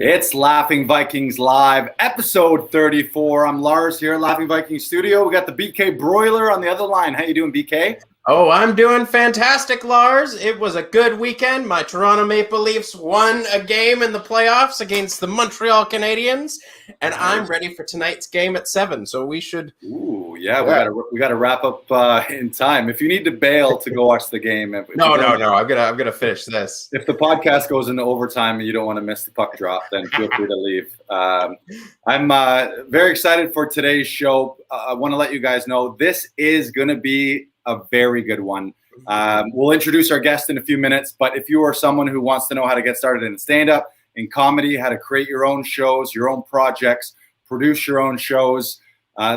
It's Laughing Vikings Live, episode 34. I'm Lars here at Laughing Vikings Studio. We got the BK Broiler on the other line. How you doing, BK? Oh, I'm doing fantastic, Lars. It was a good weekend. My Toronto Maple Leafs won a game in the playoffs against the Montreal Canadiens, and I'm ready for tonight's game at 7. So we should. Ooh, yeah. We got to wrap up in time. If you need to bail to go watch the game, No. I'm gonna finish this. If the podcast goes into overtime and you don't want to miss the puck drop, then feel free to leave. I'm very excited for today's show. I want to let you guys know this is going to be a very good one. We'll introduce our guest in a few minutes, but if you are someone who wants to know how to get started in stand-up, in comedy, how to create your own shows, your own projects, produce your own shows,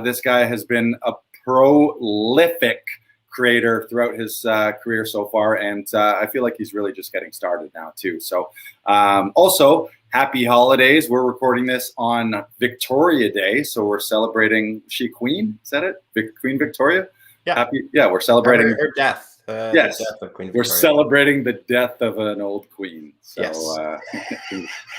this guy has been a prolific creator throughout his career so far, and I feel like he's really just getting started now too. So also, happy holidays. We're recording this on Victoria Day, so we're celebrating, Queen? Is that it? Queen Victoria? Yeah. We're celebrating her death. Yes, the death of Queen we're Victoria. celebrating the death of an old queen. So Yes.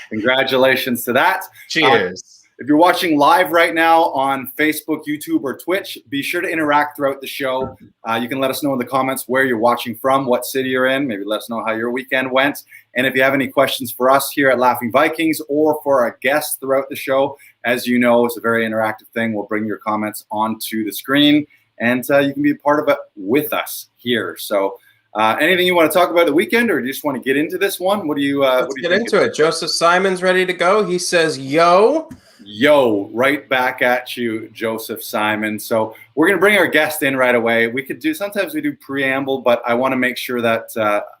Congratulations to that. Cheers. If you're watching live right now on Facebook, YouTube, or Twitch, be sure to interact throughout the show. You can let us know in the comments where you're watching from, what city you're in. Maybe let us know how your weekend went. And if you have any questions for us here at Laughing Vikings or for our guests throughout the show, as you know, it's a very interactive thing. We'll bring your comments onto the screen, and you can be a part of it with us here. So anything you want to talk about the weekend, or do you just want to get into this one? Let's get into it. Joseph Simon's ready to go. He says, yo. Yo, right back at you, Joseph Simon. So we're going to bring our guest in right away. Sometimes we do preamble, but I want to make sure that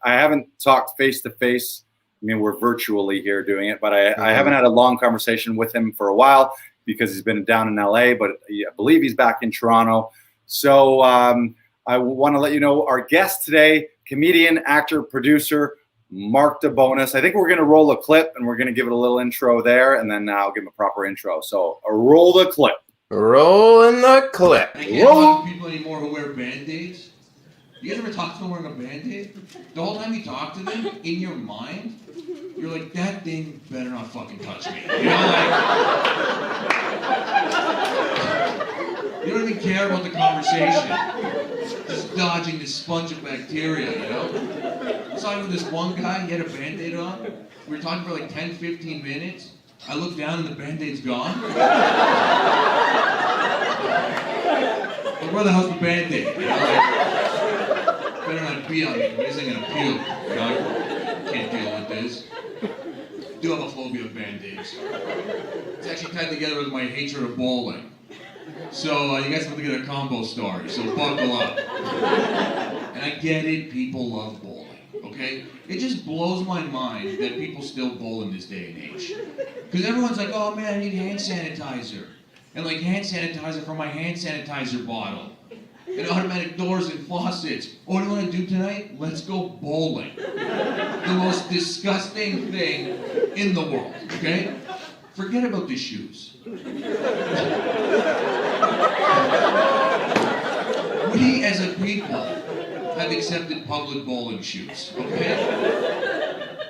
I haven't talked face-to-face. I mean, we're virtually here doing it, but I haven't had a long conversation with him for a while because he's been down in LA, but I believe he's back in Toronto. So I want to let you know our guest today, comedian, actor, producer, Mark Debonis. I think we're going to roll a clip, and we're going to give it a little intro there, and then I'll give him a proper intro. So roll the clip. Rolling the clip. I can't talk to people anymore who wear Band-Aids. You guys ever talk to someone wearing a Band-Aid? The whole time you talk to them, in your mind, you're like, that thing better not fucking touch me. You know, you don't even care about the conversation. Just dodging this sponge of bacteria, you know? I saw even this one guy, he had a Band-Aid on. We were talking for like 10, 15 minutes. I looked down and the Band-Aid's gone. Like, where the hell's the Band-Aid? You know, like, better not be on me, because I'm gonna puke. You know? Can't deal with this. Do have a phobia of Band-Aids. It's actually tied together with my hatred of bowling. So you guys have to get a combo story, so buckle up. And I get it, people love bowling, okay? It just blows my mind that people still bowl in this day and age. Because everyone's like, oh man, I need hand sanitizer. And like hand sanitizer from my hand sanitizer bottle. And automatic doors and faucets. Oh, what do you want to do tonight? Let's go bowling. The most disgusting thing in the world, okay? Forget about the shoes. We as a people have accepted public bowling shoes, okay?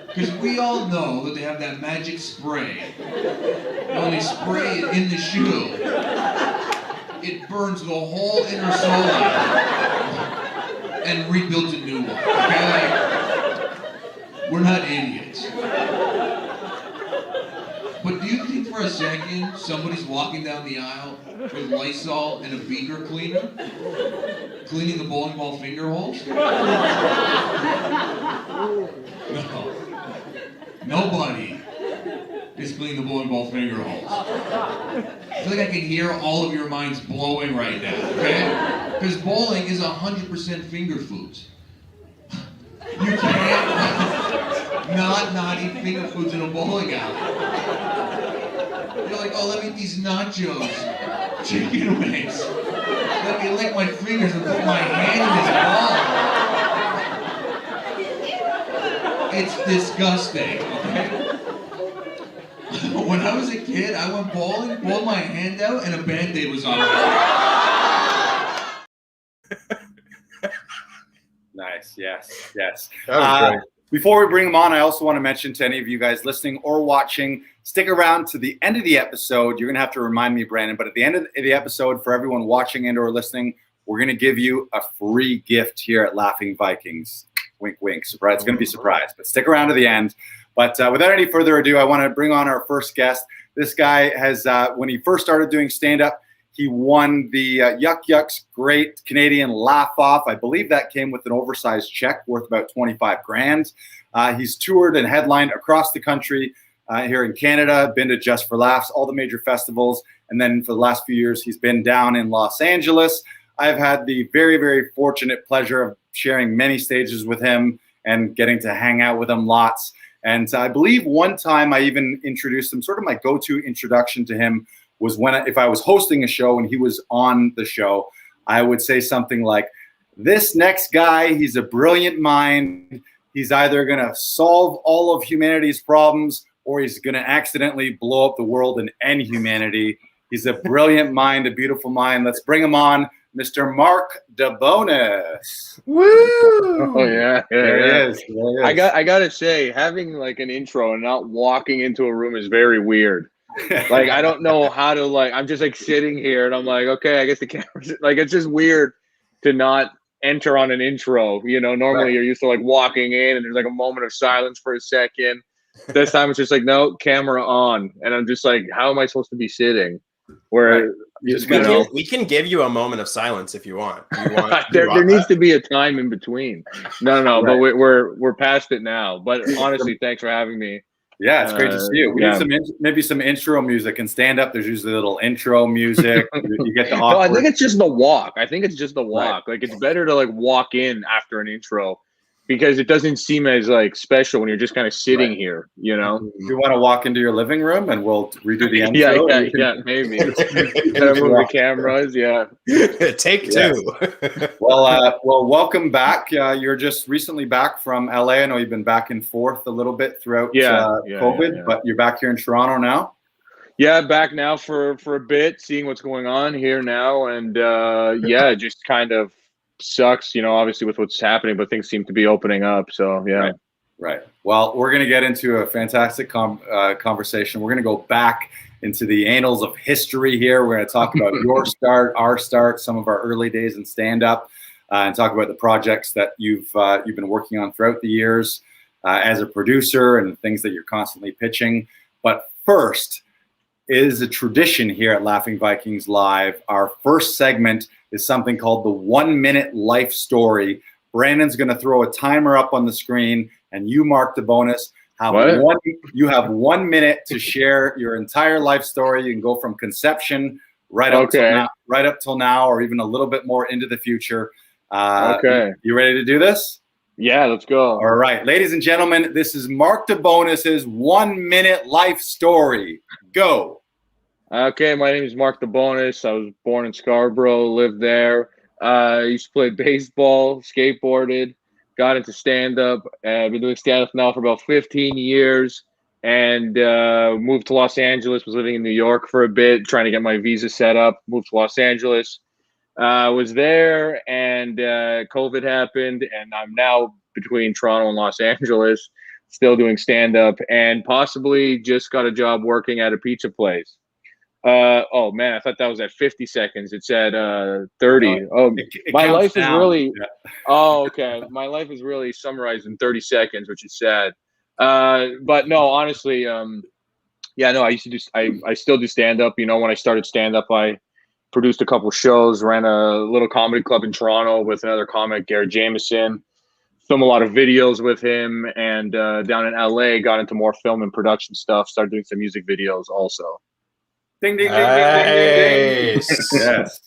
Because we all know that they have that magic spray. And when they spray it in the shoe, it burns the whole inner sole out and rebuilds a new one, okay? Like, we're not idiots. But do you think for a second somebody's walking down the aisle with Lysol and a beaker cleaner, cleaning the bowling ball finger holes? No. Nobody is cleaning the bowling ball finger holes. I feel like I can hear all of your minds blowing right now, okay? Because bowling is 100% finger foods. You can't not eat finger foods in a bowling alley. You're like, oh, let me eat these nachos, chicken wings. Let me lick my fingers and put my hand in this ball. It's disgusting, okay? When I was a kid, I went bowling, pulled my hand out, and a Band-Aid was on it. Nice. Yes. That was great. Before we bring them on, I also want to mention to any of you guys listening or watching, Stick around to the end of the episode. You're going to have to remind me, Brandon, but at the end of the episode, for everyone watching and or listening, we're going to give you a free gift here at Laughing Vikings. Wink, wink. Surprise. It's going to be a surprise, but stick around to the end. But without any further ado, I want to bring on our first guest. This guy has, when he first started doing stand-up, he won the Yuck Yucks Great Canadian Laugh Off. I believe that came with an oversized check worth about 25 grand. He's toured and headlined across the country here in Canada, been to Just for Laughs, all the major festivals. And then for the last few years, he's been down in Los Angeles. I've had the very, very fortunate pleasure of sharing many stages with him and getting to hang out with him lots. And I believe one time I even introduced him, sort of my go-to introduction to him was when, if I was hosting a show and he was on the show, I would say something like, this next guy, he's a brilliant mind. He's either going to solve all of humanity's problems or he's going to accidentally blow up the world and end humanity. He's a brilliant mind, a beautiful mind. Let's bring him on, Mr. Mark Debonis. Woo! Oh yeah, There he is. I gotta say, having like an intro and not walking into a room is very weird. Like I don't know how to I'm just like sitting here and I'm like, okay, I guess the camera's like, it's just weird to not enter on an intro. You know, normally you're used to like walking in and there's like a moment of silence for a second. This time it's just like, no, camera on. And I'm just like, how am I supposed to be sitting? Where we can give you a moment of silence if you want. There needs to be a time in between. No, but we're past it now. But honestly, thanks for having me. Yeah, it's great to see you. We need maybe some intro music and stand up. There's usually a little intro music. You get the awkward. No, I think it's just the walk. Like it's better to like walk in after an intro because it doesn't seem as like special when you're just kind of sitting here, you know. You want to walk into your living room and we'll redo the intro? Yeah, maybe. Move the cameras, Take two. Well, welcome back. You're just recently back from LA. I know you've been back and forth a little bit throughout COVID, but you're back here in Toronto now. Yeah, back now for a bit, seeing what's going on here now, and just kind of sucks, you know, obviously with what's happening, but things seem to be opening up. So right. Well, we're going to get into a fantastic conversation. We're going to go back into the annals of history here. We're going to talk about your start, our start, some of our early days in stand-up, and talk about the projects that you've been working on throughout the years as a producer and things that you're constantly pitching. But first, it is a tradition here at Laughing Vikings Live. Our first segment is something called the 1 minute life story. Brandon's going to throw a timer up on the screen, and you, Mark Debonis, you have 1 minute to share your entire life story. You can go from conception right up till now, or even a little bit more into the future. You ready to do this? Yeah, let's go. All right, ladies and gentlemen, this is Mark Debonis' 1 minute life story. Go. Okay, my name is Mark Debonis. I was born in Scarborough, lived there. I used to play baseball, skateboarded, got into stand-up. I've been doing stand-up now for about 15 years and moved to Los Angeles, was living in New York for a bit, trying to get my visa set up, moved to Los Angeles. Was there and COVID happened, and I'm now between Toronto and Los Angeles, still doing stand-up, and possibly just got a job working at a pizza place. Oh man, I thought that was at 50 seconds. It said 30. My life is really okay. My life is really summarized in 30 seconds, which is sad. But no, honestly, I used to do I still do stand up. You know, when I started stand up, I produced a couple shows, ran a little comedy club in Toronto with another comic, Garrett Jameson. Filmed a lot of videos with him, and down in LA got into more film and production stuff, started doing some music videos also. Ding, ding, ding, ding, ding, ding, ding. Yes.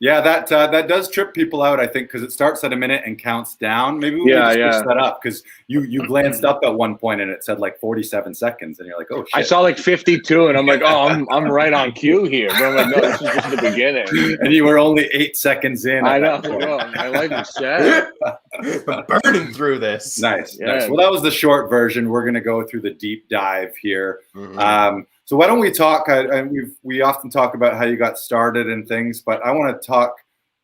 Yeah, that does trip people out, I think, because it starts at a minute and counts down. Maybe we can just switch that up, because you glanced up at one point and it said like 47 seconds, and you're like, oh shit. I saw like 52, and I'm like, oh, I'm right on cue here. But I'm like, no, this is just the beginning. And you were only 8 seconds in. I know. My life is sad. Burning through this. Nice. Well, that was the short version. We're going to go through the deep dive here. Mm-hmm. So why don't we talk? We often talk about how you got started and things, but I want to talk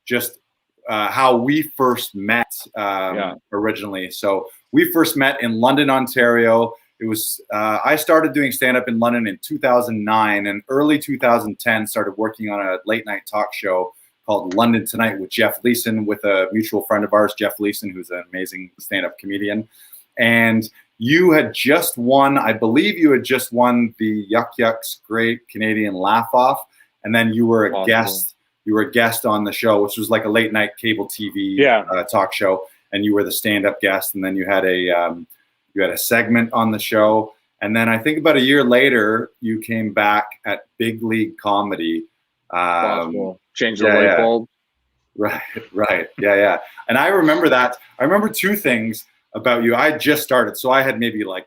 just how we first met originally. So we first met in London, Ontario, I started doing stand-up in London in 2009, and early 2010 started working on a late night talk show called London Tonight with Jeff Leeson, with a mutual friend of ours, Jeff Leeson, who's an amazing stand-up comedian. And you had just won, I believe you had just won the Yuck Yucks Great Canadian Laugh Off, and then you were a guest. You were a guest on the show, which was like a late night cable TV talk show, and you were the stand-up guest. And then you had a segment on the show, and then I think about a year later, you came back at Big League Comedy. Change the light bulb. Right. Yeah. And I remember that. I remember two things about you. I had just started, so I had maybe like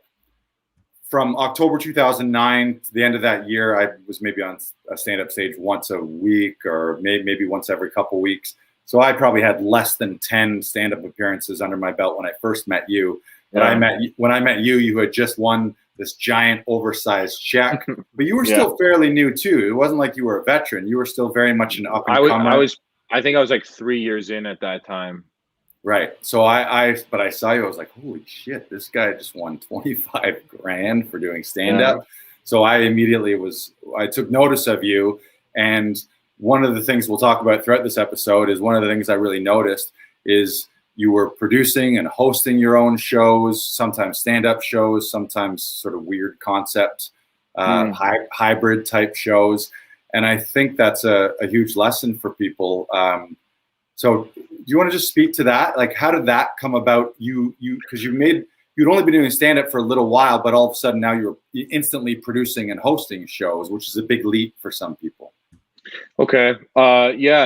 from October 2009 to the end of that year, I was maybe on a stand-up stage once a week, or maybe once every couple weeks. So I probably had less than 10 stand-up appearances under my belt when I first met you. When I met you, you had just won this giant oversized check, but you were still fairly new too. It wasn't like you were a veteran. You were still very much an up and comer. I think I was like 3 years in at that time. Right. So but I saw you. I was like, holy shit, this guy just won 25 grand for doing stand up. So I immediately I took notice of you. And one of the things we'll talk about throughout this episode is one of the things I really noticed is you were producing and hosting your own shows, sometimes stand-up shows, sometimes sort of weird concept, hybrid type shows. And I think that's a huge lesson for people. So do you want to just speak to that? Like, how did that come about? Because you'd only been doing stand-up for a little while, but all of a sudden now you're instantly producing and hosting shows, which is a big leap for some people. Okay.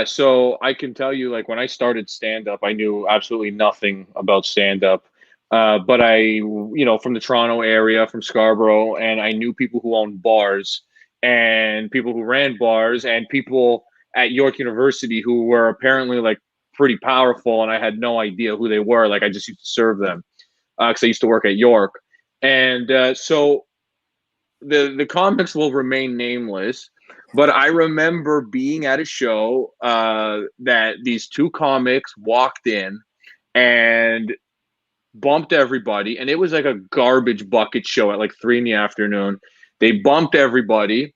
So I can tell you, like, when I started stand-up, I knew absolutely nothing about stand-up. But I, from the Toronto area, from Scarborough, and I knew people who owned bars and people who ran bars and people at York University who were apparently like pretty powerful, and I had no idea who they were. Like, I just used to serve them because I used to work at York. And so the comics will remain nameless. But I remember being at a show that these two comics walked in and bumped everybody. And it was like a garbage bucket show at like 3 p.m. They bumped everybody.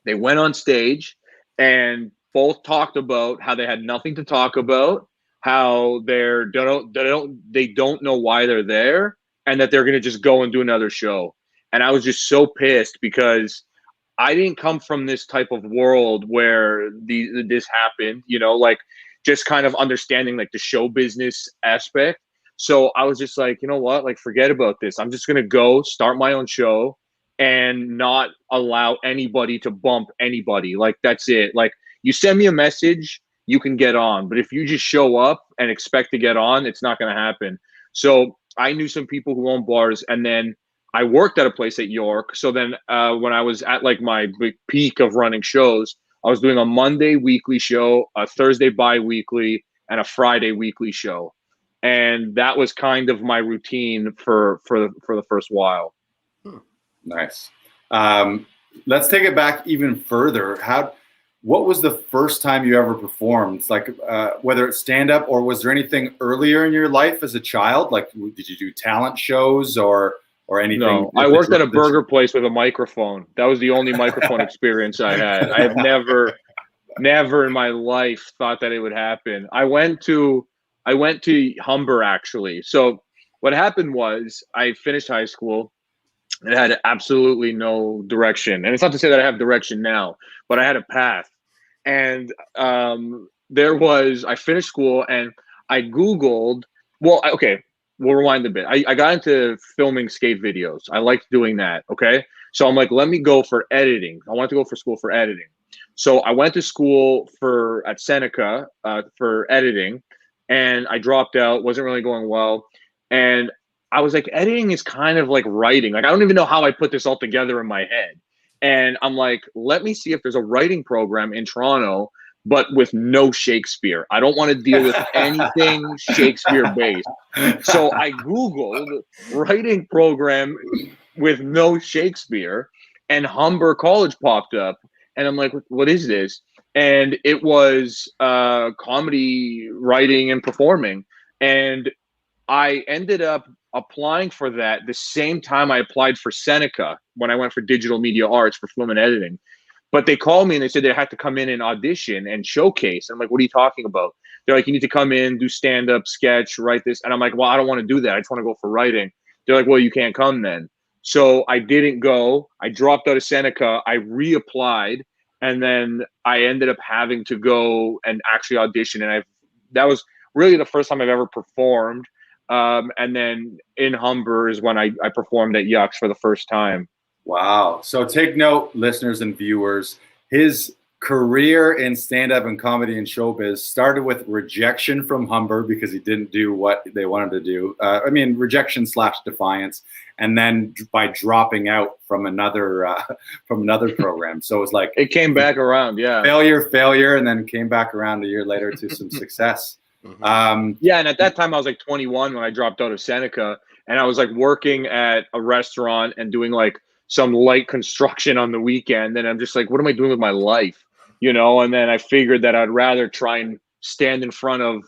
They went on stage and both talked about how they had nothing to talk about, how they don't know why they're there, and that they're going to just go and do another show. And I was just so pissed because I didn't come from this type of world where this happened, like just kind of understanding like the show business aspect. So I was just like, you know what, like forget about this. I'm just going to go start my own show and not allow anybody to bump anybody. Like, that's it. Like, you send me a message, you can get on. But if you just show up and expect to get on, it's not going to happen. So I knew some people who own bars, and then I worked at a place at York. So then when I was at like my big peak of running shows, I was doing a Monday weekly show, a Thursday bi-weekly, and a Friday weekly show. And that was kind of my routine for the first while. Nice. Let's take it back even further. What was the first time you ever performed? It's like whether it's stand-up, or was there anything earlier in your life as a child? Like, did you do talent shows or anything? No, I worked at a burger place with a microphone. That was the only microphone experience I had. I have never in my life thought that it would happen. I went to Humber, actually. So what happened was I finished high school and had absolutely no direction. And it's not to say that I have direction now, but I had a path. And I finished school and I Googled, we'll rewind a bit. I got into filming skate videos. I liked doing that. Okay. So I'm like, let me go for editing. I wanted to go for school for editing. So I went to school at Seneca for editing, and I dropped out. Wasn't really going well. And I was like, editing is kind of like writing. Like, I don't even know how I put this all together in my head. And I'm like, let me see if there's a writing program in Toronto, but with no Shakespeare. I don't want to deal with anything Shakespeare based. So I Googled writing program with no Shakespeare, and Humber College popped up. And I'm like, what is this? And it was comedy writing and performing. And I ended up applying for that the same time I applied for Seneca when I went for digital media arts for film and editing. But they called me and they said they had to come in and audition and showcase. I'm like, what are you talking about? They're like, you need to come in, do stand-up, sketch, write this. And I'm like, well, I don't want to do that. I just want to go for writing. They're like, well, you can't come then. So I didn't go. I dropped out of Seneca. I reapplied. And then I ended up having to go and actually audition. And that was really the first time I've ever performed. And then in Humber is when I performed at Yucks for the first time. Wow. So take note, listeners and viewers, his career in stand-up and comedy and showbiz started with rejection from Humber because he didn't do what they wanted to do. Rejection / defiance, and then by dropping out from another program. So it was like it came back around, yeah. Failure, and then came back around a year later to some success. And at that time I was like 21 when I dropped out of Seneca, and I was like working at a restaurant and doing like some light construction on the weekend. And I'm just like, what am I doing with my life? And then I figured that I'd rather try and stand in front of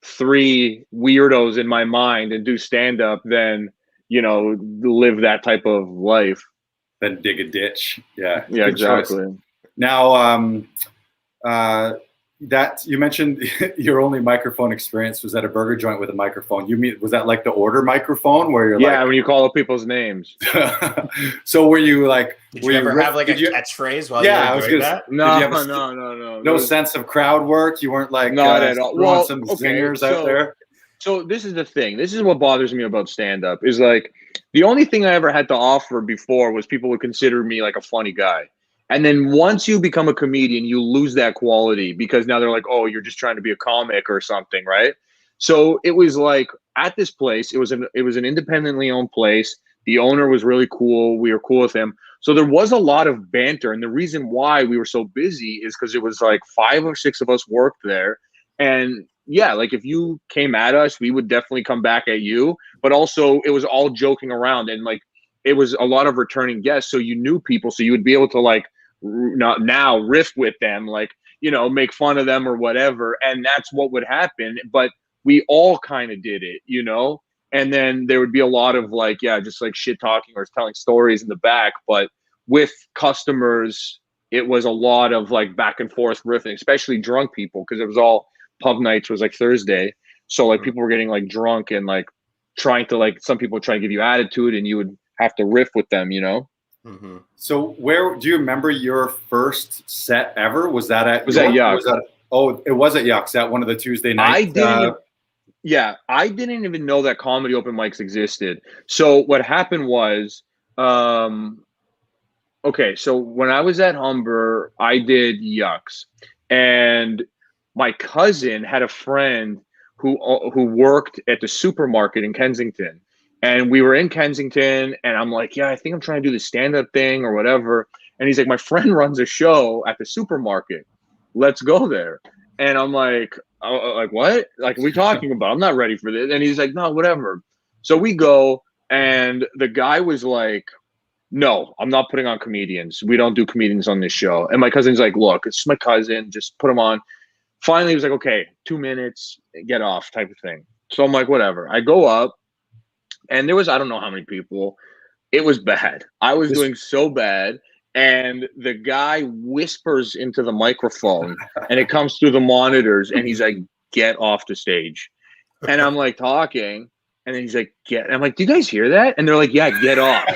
3 weirdos in my mind and do stand-up than, live that type of life. Then dig a ditch. Yeah. Yeah, exactly. Choice. Now, that you mentioned your only microphone experience was at a burger joint with a microphone. Was that like the order microphone where you're like, when you call out people's names? So were you like, did you ever have like a catchspace while you were doing that? No sense of crowd work. You weren't like not at all. Well, some zingers out there. So this is the thing. This is what bothers me about stand-up is like the only thing I ever had to offer before was people would consider me like a funny guy. And then once you become a comedian, you lose that quality because now they're like, oh, you're just trying to be a comic or something, right? So it was like at this place, it was an independently owned place. The owner was really cool. We were cool with him. So there was a lot of banter. And the reason why we were so busy is because it was like 5 or 6 of us worked there. And yeah, like if you came at us, we would definitely come back at you. But also it was all joking around and like it was a lot of returning guests. So you knew people. So you would be able to like now riff with them, like, make fun of them or whatever. And that's what would happen. But we all kind of did it, and then there would be a lot of like, just like shit talking or telling stories in the back. But with customers, it was a lot of like back and forth riffing, especially drunk people, because it was all pub nights was like Thursday. So like people were getting like drunk and like trying to like, some people try to give you attitude and you would have to riff with them, Mm-hmm. So where do you remember your first set ever? Was that at Yucks? It was at Yucks at one of the Tuesday nights. I didn't even know that comedy open mics existed. So what happened was, so when I was at Humber, I did Yucks, and my cousin had a friend who worked at the supermarket in Kensington. And we were in Kensington, and I'm like, I think I'm trying to do the stand-up thing or whatever. And he's like, my friend runs a show at the supermarket. Let's go there. And I'm like, what? Like, what are we talking about? I'm not ready for this. And he's like, no, whatever. So we go, and the guy was like, no, I'm not putting on comedians. We don't do comedians on this show. And my cousin's like, look, it's my cousin. Just put him on. Finally, he was like, okay, 2 minutes, get off type of thing. So I'm like, whatever. I go up. And there was, I don't know how many people. It was bad. I was doing so bad. And the guy whispers into the microphone and it comes through the monitors. And he's like, get off the stage. And I'm like talking. And then he's like, I'm like, do you guys hear that? And they're like, yeah, get off.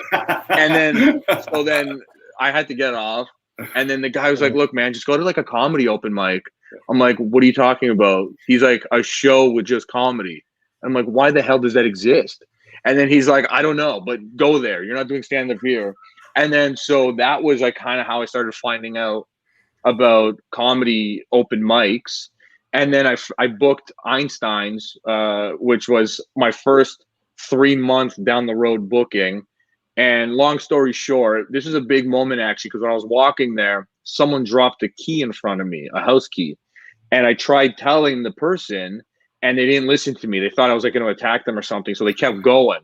And then I had to get off. And then the guy was like, look, man, just go to like a comedy open mic. I'm like, what are you talking about? He's like, a show with just comedy. I'm like, why the hell does that exist? And then he's like, I don't know, but go there. You're not doing stand-up here. And then so that was like kind of how I started finding out about comedy open mics. And then I booked Einstein's, which was my first 3-month down the road booking. And long story short, this is a big moment actually, because when I was walking there, someone dropped a key in front of me, a house key. And I tried telling the person, and they didn't listen to me. They thought I was like going to attack them or something. So they kept going.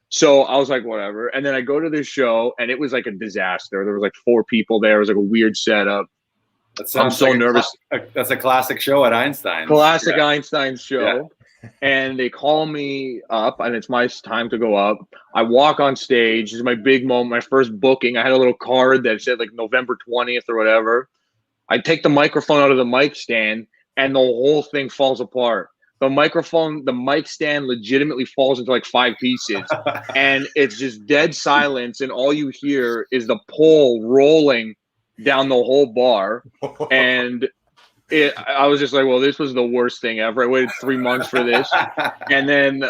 So I was like, whatever. And then I go to this show and it was like a disaster. There was like 4 people there. It was like a weird setup. I'm so nervous. That's a classic show at Einstein's. Einstein's show. And they call me up, and it's my time to go up. I walk on stage. This is my big moment, my first booking. I had a little card that said like November 20th or whatever. I take the microphone out of the mic stand, and the whole thing falls apart. The mic stand legitimately falls into like 5 pieces, and it's just dead silence, and all you hear is the pole rolling down the whole bar. And I was just like, well, this was the worst thing ever. I waited 3 months for this. And then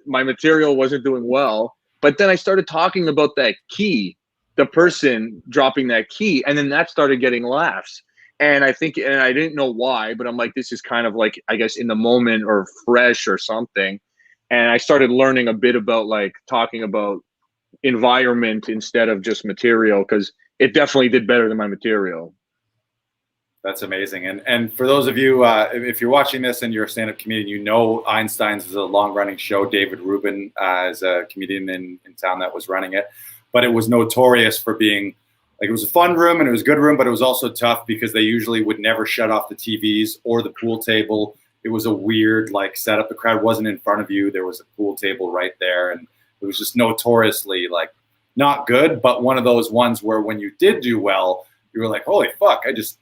my material wasn't doing well. But then I started talking about that key, the person dropping that key. And then that started getting laughs. And I didn't know why, but I'm like, this is kind of like, I guess, in the moment or fresh or something. And I started learning a bit about like talking about environment instead of just material, because it definitely did better than my material. That's amazing. And for those of you, if you're watching this and you're a stand-up comedian, you know Einstein's is a long-running show. David Rubin is a comedian in town that was running it. But it was notorious for being, like, it was a fun room and it was a good room, but it was also tough because they usually would never shut off the TVs or the pool table. It was a weird, like, setup. The crowd wasn't in front of you. There was a pool table right there. And it was just notoriously, like, not good, but one of those ones where when you did do well, you were like, holy fuck, I just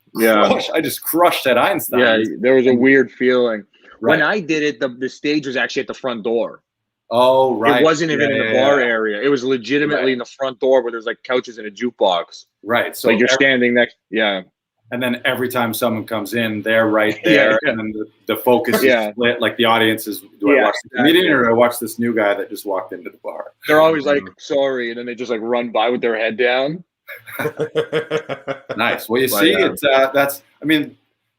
crushed at Einstein. Yeah, there was a weird feeling. Right. When I did it, the stage was actually at the front door. Oh, right. It wasn't even in the bar area. It was legitimately in the front door where there's like couches and a jukebox. Right. So like you're standing next. Yeah. And then every time someone comes in, they're right there. And then the focus is split. Like the audience is, do I watch the comedian or do I watch this new guy that just walked into the bar? They're always like, sorry. And then they just like run by with their head down. Nice. Well, you see, it's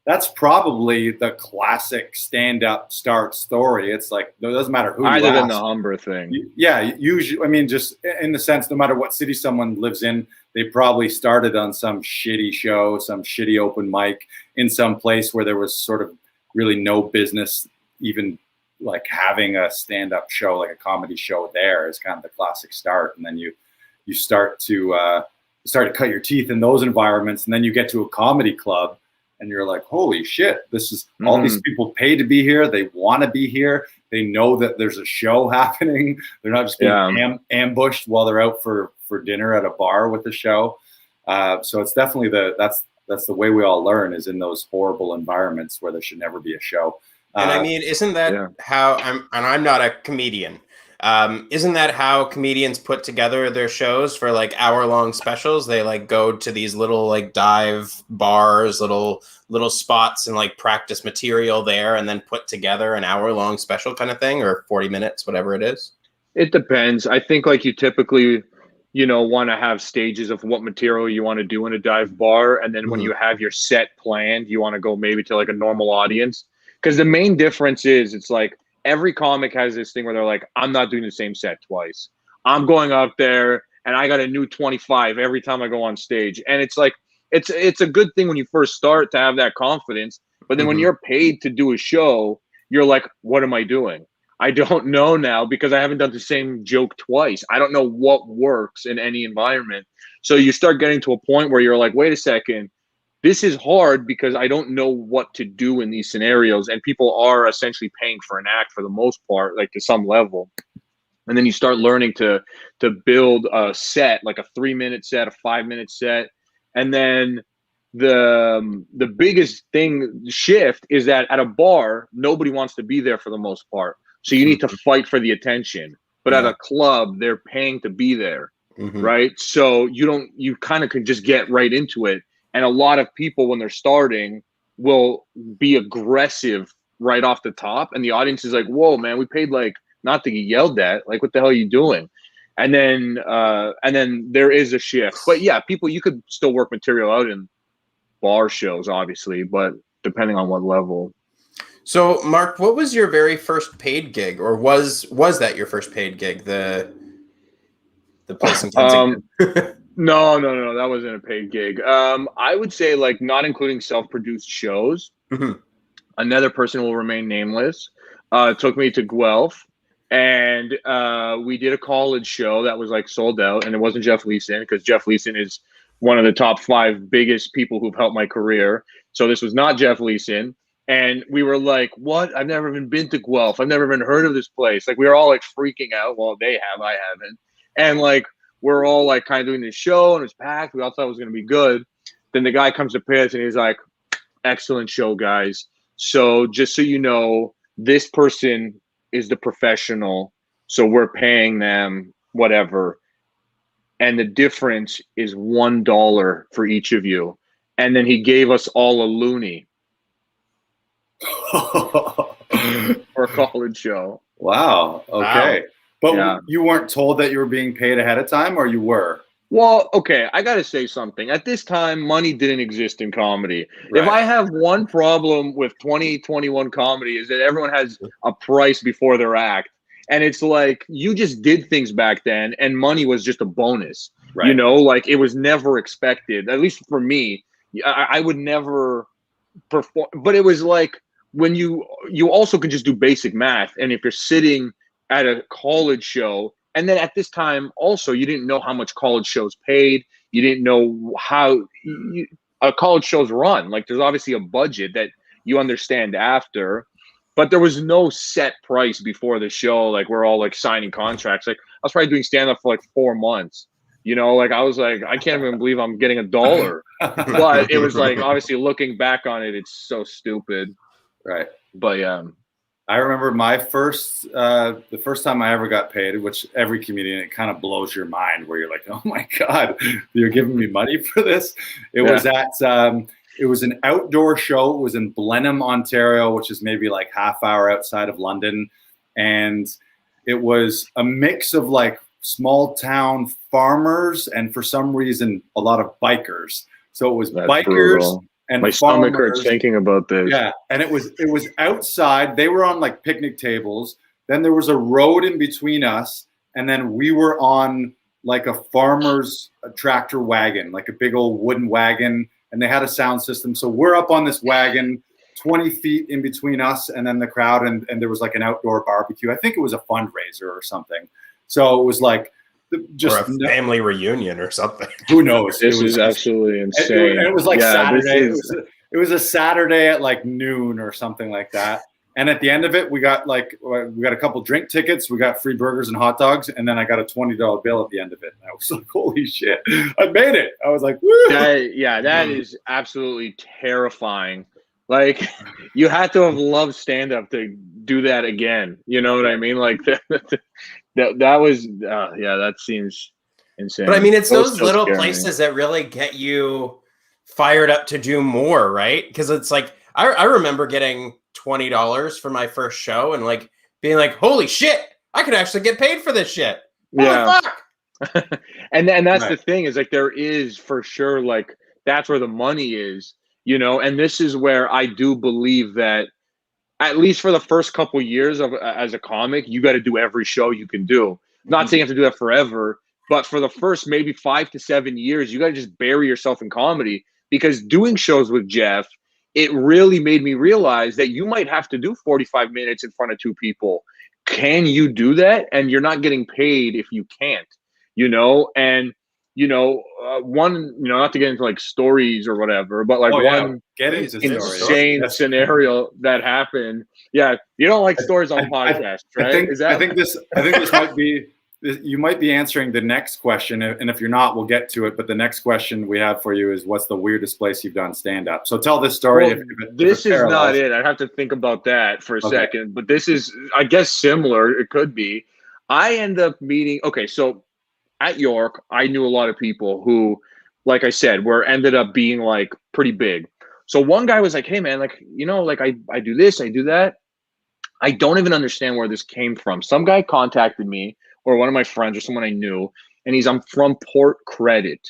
that's probably the classic stand-up start story. It's like, it doesn't matter who either you than ask. the Humber thing. Usually, I mean, just in the sense, no matter what city someone lives in, they probably started on some shitty show, some shitty open mic in some place where there was sort of really no business even like having a stand-up show, like a comedy show there is kind of the classic start. And then you start to cut your teeth in those environments. And then you get to a comedy club and you're like, holy shit, this is all these people pay to be here. They want to be here. They know that there's a show happening. They're not just being ambushed while they're out for dinner at a bar with the show. So it's definitely that's the way we all learn, is in those horrible environments where there should never be a show. And I mean, isn't that how I'm not a comedian. Isn't that how comedians put together their shows for like hour-long specials? They like go to these little like dive bars, little spots, and like practice material there, and then put together an hour-long special kind of thing, or 40 minutes, whatever it is. It depends. I think like you typically, want to have stages of what material you want to do in a dive bar, and then when you have your set planned, you want to go maybe to like a normal audience, because the main difference is it's like, every comic has this thing where they're like, I'm not doing the same set twice. I'm going up there and I got a new 25 every time I go on stage. And it's like, it's a good thing when you first start to have that confidence. But then when you're paid to do a show, you're like, what am I doing? I don't know now, because I haven't done the same joke twice. I don't know what works in any environment. So you start getting to a point where you're like, wait a second. This is hard because I don't know what to do in these scenarios, and people are essentially paying for an act for the most part, like to some level. And then you start learning to build a set, like a 3-minute set, a 5-minute set. And then the biggest shift is that at a bar, nobody wants to be there for the most part. So you need to fight for the attention. But at a club, they're paying to be there, right? So you kind of can just get right into it. And a lot of people, when they're starting, will be aggressive right off the top. And the audience is like, whoa, man, we paid like not to get yelled at. Like, what the hell are you doing? And then there is a shift. But yeah, you could still work material out in bar shows, obviously, but depending on what level. So, Mark, what was your very first paid gig? Or was that your first paid gig? The place in Kensington? No, that wasn't a paid gig. I would say, like, not including self-produced shows. Another person will remain nameless. Took me to Guelph, and we did a college show that was like sold out, and it wasn't Jeff Leeson, because Jeff Leeson is one of the top 5 biggest people who've helped my career. So this was not Jeff Leeson. And we were like, what? I've never even been to Guelph. I've never even heard of this place. Like, we were all like freaking out. Well, they have, I haven't. And like, we're all like kind of doing this show and it's packed. We all thought it was going to be good. Then the guy comes to pay us and he's like, excellent show, guys. So just so you know, this person is the professional. So we're paying them whatever. And the difference is $1 for each of you. And then he gave us all a loonie. For a college show. Wow. Okay. Wow. But Yeah. you weren't told that you were being paid ahead of time, or you were? Well, okay, I got to say something. At this time, money didn't exist in comedy. Right. If I have one problem with 2021 comedy is that everyone has a price before their act. And it's like, you just did things back then and money was just a bonus. Right. You know, like it was never expected, at least for me. I would never perform, but it was like when you also could just do basic math. And if you're sitting at a college show, and then at this time also, you didn't know how much college shows paid. You didn't know how a college shows run. Like there's obviously a budget that you understand after, but there was no set price before the show. Like we're all like signing contracts. Like I was probably doing stand-up for like 4 months. You know, like I was like, I can't even believe I'm getting $1. But it was like, obviously looking back on it, it's so stupid. Right. But yeah. I remember my the first time I ever got paid, which every comedian, it kind of blows your mind where you're like, oh my God, you're giving me money for this. It was it was an outdoor show. It was in Blenheim, Ontario, which is maybe like half hour outside of London. And it was a mix of like small town farmers and for some reason, a lot of bikers. So it was That's bikers. brutal. And my stomach farmers. hurts thinking about this. Yeah, and it was outside. They were on like picnic tables. Then there was a road in between us, and then we were on like a farmer's tractor wagon, like a big old wooden wagon, and they had a sound system. So we're up on this wagon, 20 feet in between us and then the crowd, and there was like an outdoor barbecue. I think it was a fundraiser or something. So it was like just or a family reunion or something. Who knows? This is absolutely insane. And it was like Saturday. It was a Saturday at like noon or something like that. And at the end of it, we got a couple drink tickets. We got free burgers and hot dogs. And then I got a $20 bill at the end of it. And I was like, holy shit, I made it. I was like, woo. That is absolutely terrifying. Like you had to have loved stand-up to do that again. You know what I mean? Like that was, that seems insane. But I mean, it's those so little scary. places that really get you fired up to do more, right? Because it's like, I remember getting $20 for my first show and like being like, holy shit, I could actually get paid for this shit. Yeah. Fuck? and that's the thing is like, there is for sure, like that's where the money is, you know? And this is where I do believe that at least for the first couple years as a comic, you got to do every show you can do. Not saying you have to do that forever, but for the first maybe 5 to 7 years, you got to just bury yourself in comedy, because doing shows with Jeff, it really made me realize that you might have to do 45 minutes in front of 2 people. Can you do that? And you're not getting paid if you can't, you know? And, you know, not to get into like stories or whatever, but like insane scenario that happened. Yeah. You don't like stories on podcasts, right? I think this might be, you might be answering the next question. And if you're not, we'll get to it. But the next question we have for you is, what's the weirdest place you've done stand-up? So tell this story. Well, this is not it. I'd have to think about that for a second. But this is, I guess, similar. It could be. I end up meeting, so at York, I knew a lot of people who, like I said, ended up being like pretty big. So one guy was like, hey man, like, you know, like I do this, I do that. I don't even understand where this came from. Some guy contacted me, or one of my friends or someone I knew, and I'm from Port Credit,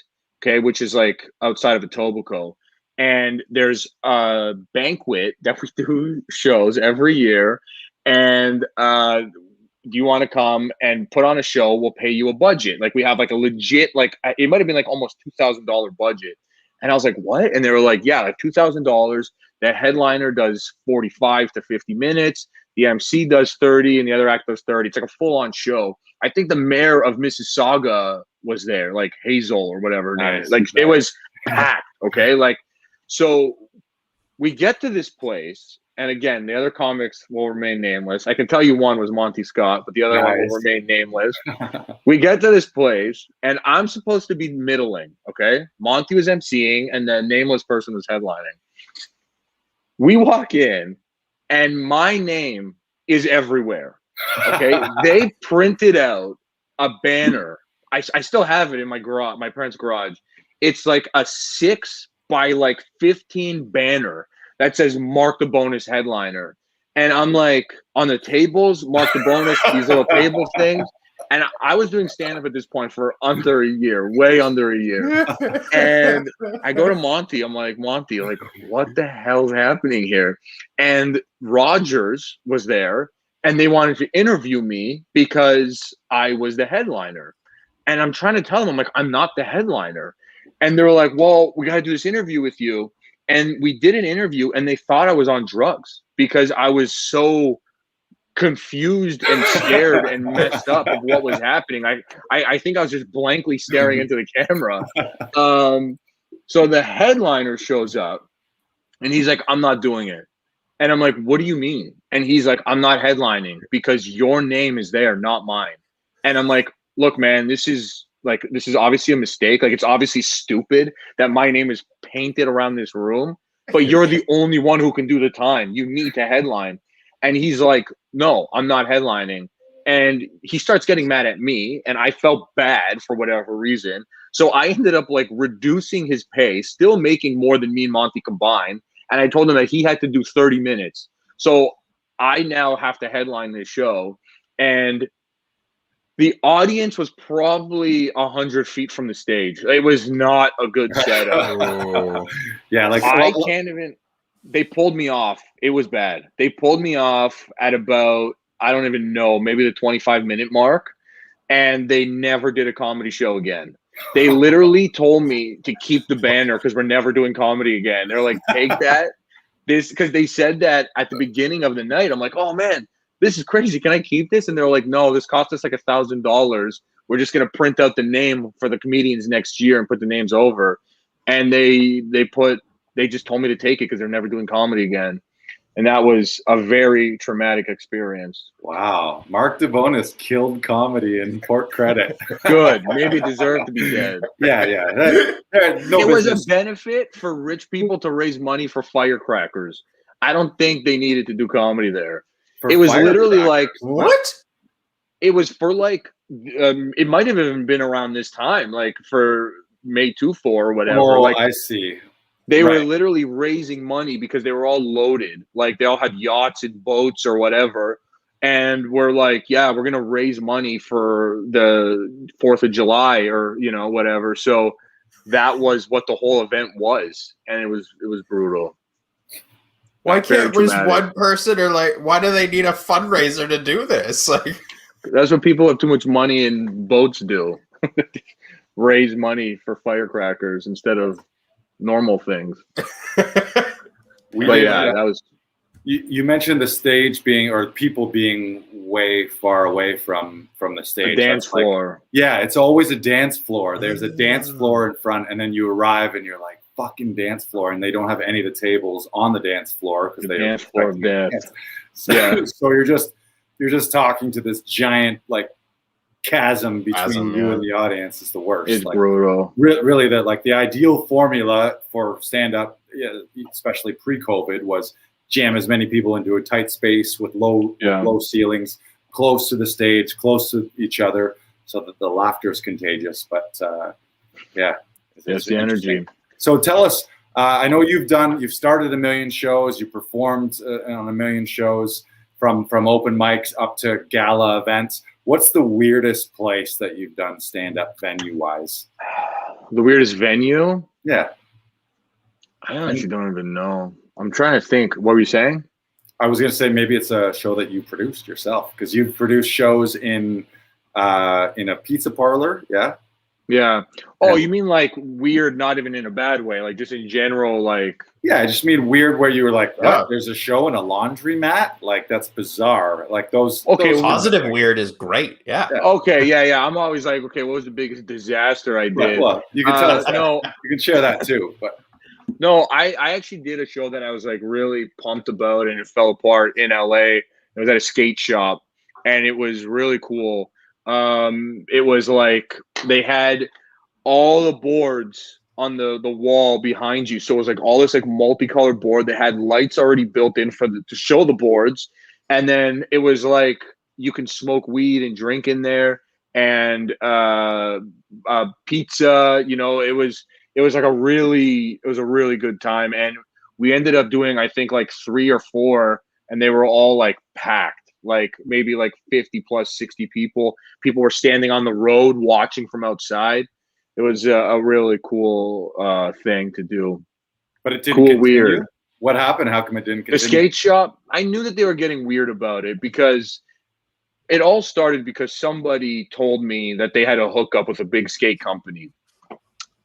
okay, which is like outside of Etobicoke. And there's a banquet that we do shows every year. And do you want to come and put on a show? We'll pay you a budget. Like we have like a legit, like it might've been like almost $2,000 budget. And I was like, what? And they were like, yeah, like $2,000. The headliner does 45 to 50 minutes. The MC does 30 and the other act does 30. It's like a full on show. I think the mayor of Mississauga was there, like Hazel or whatever her name is. Like it was packed. Okay. Like, so we get to this place and again, the other comics will remain nameless. I can tell you one was Monty Scott, but the other one will remain nameless. We get to this place, and I'm supposed to be middling, okay? Monty was emceeing, and the nameless person was headlining. We walk in, and my name is everywhere, okay? They printed out a banner. I still have it in my garage, my parents' garage. It's like a 6 by like 15 banner that says Mark Debonis headliner. And I'm like, on the tables, Mark Debonis, these little table things. And I was doing stand-up at this point for under a year, way under a year. And I go to Monty. I'm like, Monty, like, what the hell's happening here? And Rogers was there, and they wanted to interview me because I was the headliner. And I'm trying to tell them, I'm like, I'm not the headliner. And they were like, well, we got to do this interview with you. And we did an interview, and they thought I was on drugs because I was so confused and scared and messed up of what was happening. I think I was just blankly staring into the camera. So the headliner shows up, and he's like, I'm not doing it. And I'm like, what do you mean? And he's like, I'm not headlining because your name is there, not mine. And I'm like, look, man, this is obviously a mistake. Like, it's obviously stupid that my name is painted around this room, but you're the only one who can do the time. You need to headline. And he's like, no, I'm not headlining. And he starts getting mad at me, and I felt bad for whatever reason. So I ended up like reducing his pay, still making more than me and Monty combined. And I told him that he had to do 30 minutes. So I now have to headline this show. And the audience was probably 100 feet from the stage. It was not a good setup. Yeah, like I can't even. They pulled me off. It was bad. They pulled me off at about, I don't even know, maybe the 25-minute mark, and they never did a comedy show again. They literally told me to keep the banner because we're never doing comedy again. They're like, take that. Because they said that at the beginning of the night. I'm like, oh man, this is crazy. Can I keep this? And they're like, no, this cost us like $1,000. We're just going to print out the name for the comedians next year and put the names over. And they just told me to take it because they're never doing comedy again. And that was a very traumatic experience. Wow. Mark Debonis killed comedy in Port Credit. Good. Maybe deserved to be dead. Yeah. It was a benefit for rich people to raise money for firecrackers. I don't think they needed to do comedy there. It was literally like, what? It was for like, it might have even been around this time, like for May 24 or whatever. Oh, like, I see. They were literally raising money because they were all loaded. Like they all had yachts and boats or whatever. And we're like, yeah, we're going to raise money for the 4th of July or, you know, whatever. So that was what the whole event was. And it was brutal. Why can't just one person, or like, why do they need a fundraiser to do this? Like, that's what people with too much money in boats do. Raise money for firecrackers instead of normal things. That was. You mentioned the stage being, or people being way far away from the stage. A dance floor. Yeah, it's always a dance floor. There's a dance floor in front, and then you arrive and you're like, fucking dance floor, and they don't have any of the tables on the dance floor because they dance floor of death. So you're just talking to this giant like chasm between you and the audience. Is the worst. It's like, brutal. Really, the ideal formula for stand up, especially pre-COVID, was jam as many people into a tight space with low ceilings, close to the stage, close to each other, so that the laughter is contagious. But it's the energy. So tell us, I know you've started a million shows, you performed on a million shows, from open mics up to gala events. What's the weirdest place that you've done stand-up venue-wise? The weirdest venue? Yeah. I actually don't even know. I'm trying to think. What were you saying? I was going to say maybe it's a show that you produced yourself, because you've produced shows in a pizza parlor, yeah? Yeah. Oh, you mean like weird, not even in a bad way, like just in general, like. Yeah, I just mean weird where you were like, oh, there's a show in a laundromat? Like, that's bizarre. Like those. Okay, those positive weird is great. Yeah. Okay, yeah. I'm always like, okay, what was the biggest disaster I did? Well, you can tell us. No, you can share that too. But No, I actually did a show that I was like really pumped about, and it fell apart in LA. It was at a skate shop, and it was really cool. It was like they had all the boards on the wall behind you, so it was like all this like multicolored board that had lights already built in to show the boards, and then it was like you can smoke weed and drink in there, and pizza. You know, it was like it was a really good time, and we ended up doing I think like 3 or 4, and they were all like packed, like maybe like 50 plus 60 people. People were standing on the road watching from outside. It was a really cool thing to do. But it didn't Cool, continue? weird. What happened? How come it didn't The continue? skate shop, I knew that they were getting weird about it because it all started because somebody told me that they had a hookup with a big skate company.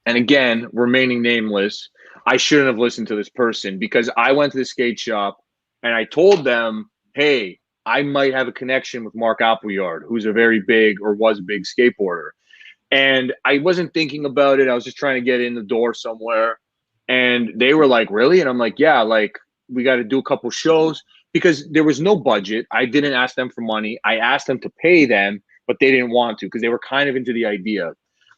And again, remaining nameless, I shouldn't have listened to this person because I went to the skate shop and I told them, hey, I might have a connection with Mark Appleyard, who's a very big or was a big skateboarder. And I wasn't thinking about it. I was just trying to get in the door somewhere. And they were like, really? And I'm like, yeah, like we got to do a couple shows because there was no budget. I didn't ask them for money. I asked them to pay them, but they didn't want to because they were kind of into the idea.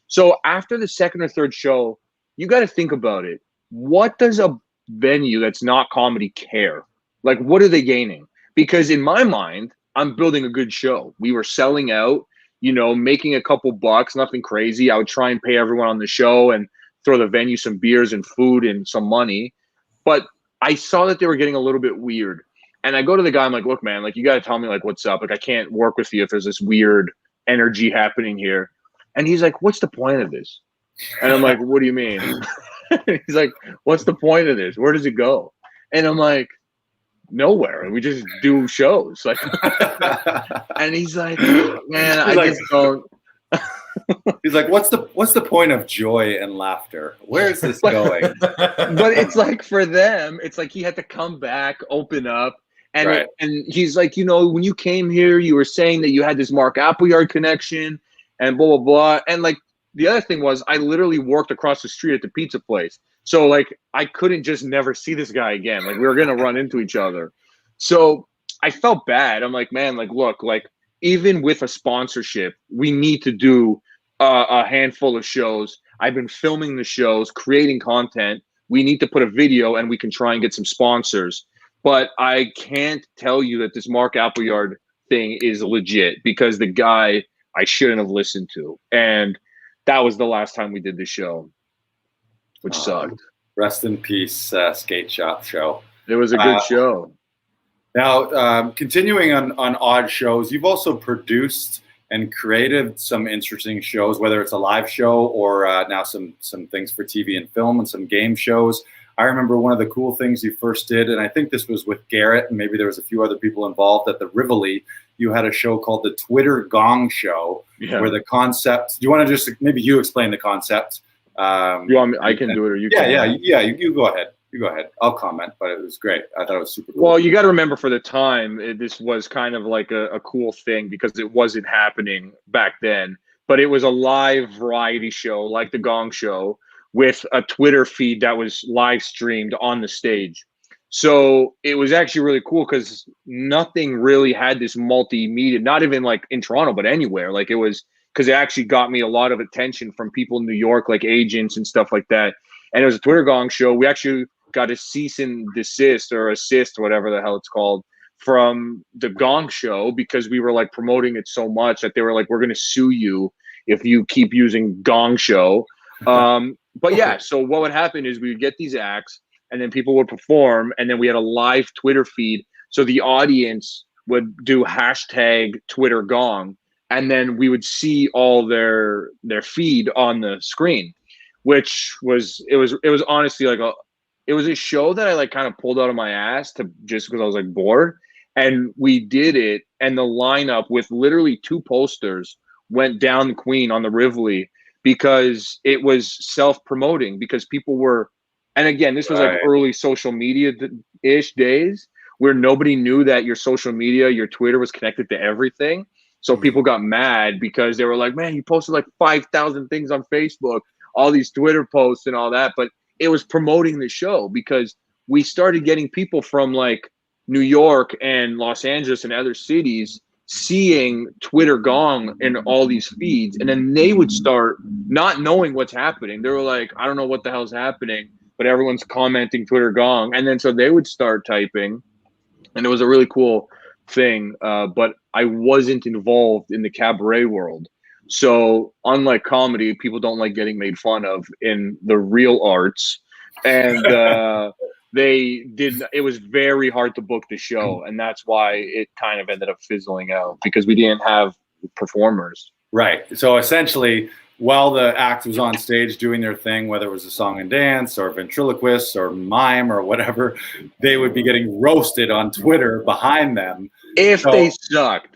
So after the second or third show, you got to think about it. What does a venue that's not comedy care? Like, what are they gaining? Because in my mind, I'm building a good show. We were selling out, you know, making a couple bucks, nothing crazy. I would try and pay everyone on the show and throw the venue some beers and food and some money. But I saw that they were getting a little bit weird. And I go to the guy, I'm like, look, man, like, you got to tell me, like, what's up? Like, I can't work with you if there's this weird energy happening here. And he's like, what's the point of this? And I'm like, what do you mean? He's like, what's the point of this? Where does it go? And I'm like, nowhere. We just do shows. Like, and he's like, man, I like, just don't. He's like, what's the point of joy and laughter? Where is this going? But it's like for them, it's like he had to come back, open up. And Right. and he's like, you know, when you came here, you were saying that you had this Mark Appleyard connection and blah, blah, blah. And like the other thing was I literally worked across the street at the pizza place. So like I couldn't just never see this guy again. Like we were gonna run into each other. So I felt bad. I'm like, man, like look, like even with a sponsorship, we need to do a handful of shows. I've been filming the shows, creating content. We need to put a video and we can try and get some sponsors. But I can't tell you that this Mark Appleyard thing is legit because the guy I shouldn't have listened to. And that was the last time we did the show, which sucked. Rest in peace, Skate Shop show. It was a good show. Now, continuing on odd shows, you've also produced and created some interesting shows, whether it's a live show or now some things for TV and film and some game shows. I remember one of the cool things you first did, and I think this was with Garrett, and maybe there was a few other people involved at the Rivoli. You had a show called the Twitter Gong Show, where the concept. Do you want to just maybe you explain the concept? You want me? I can do it, or you can. Yeah. You go ahead. You go ahead. I'll comment, but it was great. I thought it was super cool. Well, you got to remember for the time, this was kind of like a cool thing because it wasn't happening back then. But it was a live variety show, like the Gong Show, with a Twitter feed that was live streamed on the stage. So it was actually really cool because nothing really had this multimedia, not even like in Toronto, but anywhere. Like it was because it actually got me a lot of attention from people in New York, like agents and stuff like that. And it was a Twitter Gong Show. We actually got a cease and desist or assist, whatever the hell it's called, from the Gong Show because we were like promoting it so much that they were like, we're going to sue you if you keep using Gong Show. But yeah, so what would happen is we would get these acts and then people would perform and then we had a live Twitter feed. So the audience would do hashtag Twitter Gong and then we would see all their feed on the screen, which was, it was honestly like it was a show that I like kind of pulled out of my ass to just because I was like bored. And we did it. And the lineup with literally 2 posters went down the Queen on the Rivoli because it was self-promoting because people were, and again, this was like early social media-ish days where nobody knew that your social media, your Twitter was connected to everything. So people got mad because they were like, man, you posted like 5,000 things on Facebook, all these Twitter posts and all that. But it was promoting the show because we started getting people from like New York and Los Angeles and other cities seeing Twitter Gong in all these feeds, and then they would start not knowing what's happening. They were like, I don't know what the hell's happening, but everyone's commenting Twitter Gong, and then so they would start typing, and it was a really cool thing. But I wasn't involved in the cabaret world, so unlike comedy, people don't like getting made fun of in the real arts, and it was very hard to book the show, and that's why it kind of ended up fizzling out because we didn't have performers. Right. So essentially, while the act was on stage doing their thing, whether it was a song and dance or ventriloquist or mime or whatever, they would be getting roasted on Twitter behind them. If they sucked.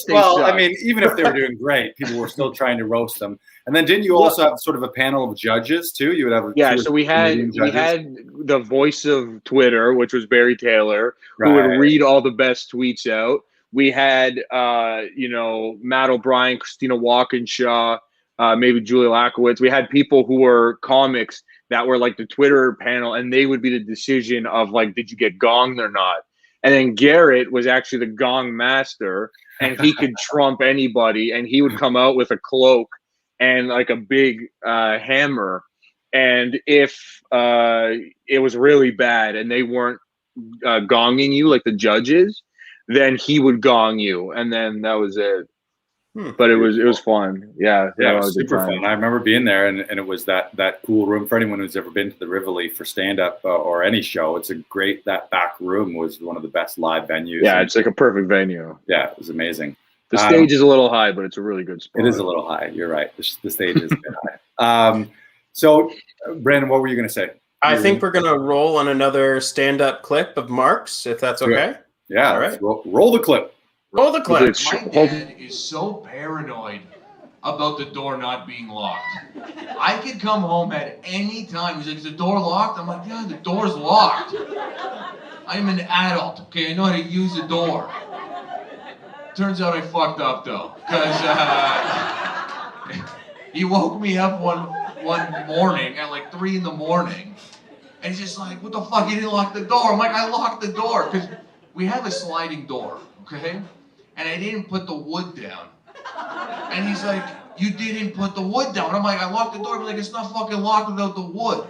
Well, I mean, even if they were doing great, people were still trying to roast them. And then didn't you also have sort of a panel of judges too? You would have so we had the voice of Twitter, which was Barry Taylor, who would read all the best tweets out. We had Matt O'Brien, Christina Walkinshaw, maybe Julia Lakowitz. We had people who were comics that were like the Twitter panel, and they would be the decision of like, did you get gonged or not? And then Garrett was actually the gong master, and he could trump anybody, and he would come out with a cloak and like a big hammer. And if it was really bad and they weren't gonging you like the judges, then he would gong you, and then that was it. But it was fun. Yeah, it was super fun. I remember being there, and it was that cool room. For anyone who's ever been to the Rivoli for stand-up or any show, it's that back room was one of the best live venues. Yeah, it's like a perfect venue. Yeah, it was amazing. The stage is a little high, but it's a really good spot. It is a little high. You're right. The stage is a bit high. So, Brandon, what were you going to say? I think we're going to roll on another stand-up clip of Mark's, if that's okay. Yeah, all right. Roll the clip. Roll the clip. My dad is so paranoid about the door not being locked. I could come home at any time. He's like, is the door locked? I'm like, yeah, the door's locked. I'm an adult, okay? I know how to use the door. Turns out I fucked up, though, because he woke me up one morning at like 3 a.m, and he's just like, what the fuck, you didn't lock the door? I'm like, I locked the door, because we have a sliding door, okay? And I didn't put the wood down. And he's like, you didn't put the wood down. And I'm like, I locked the door. He's like, it's not fucking locked without the wood.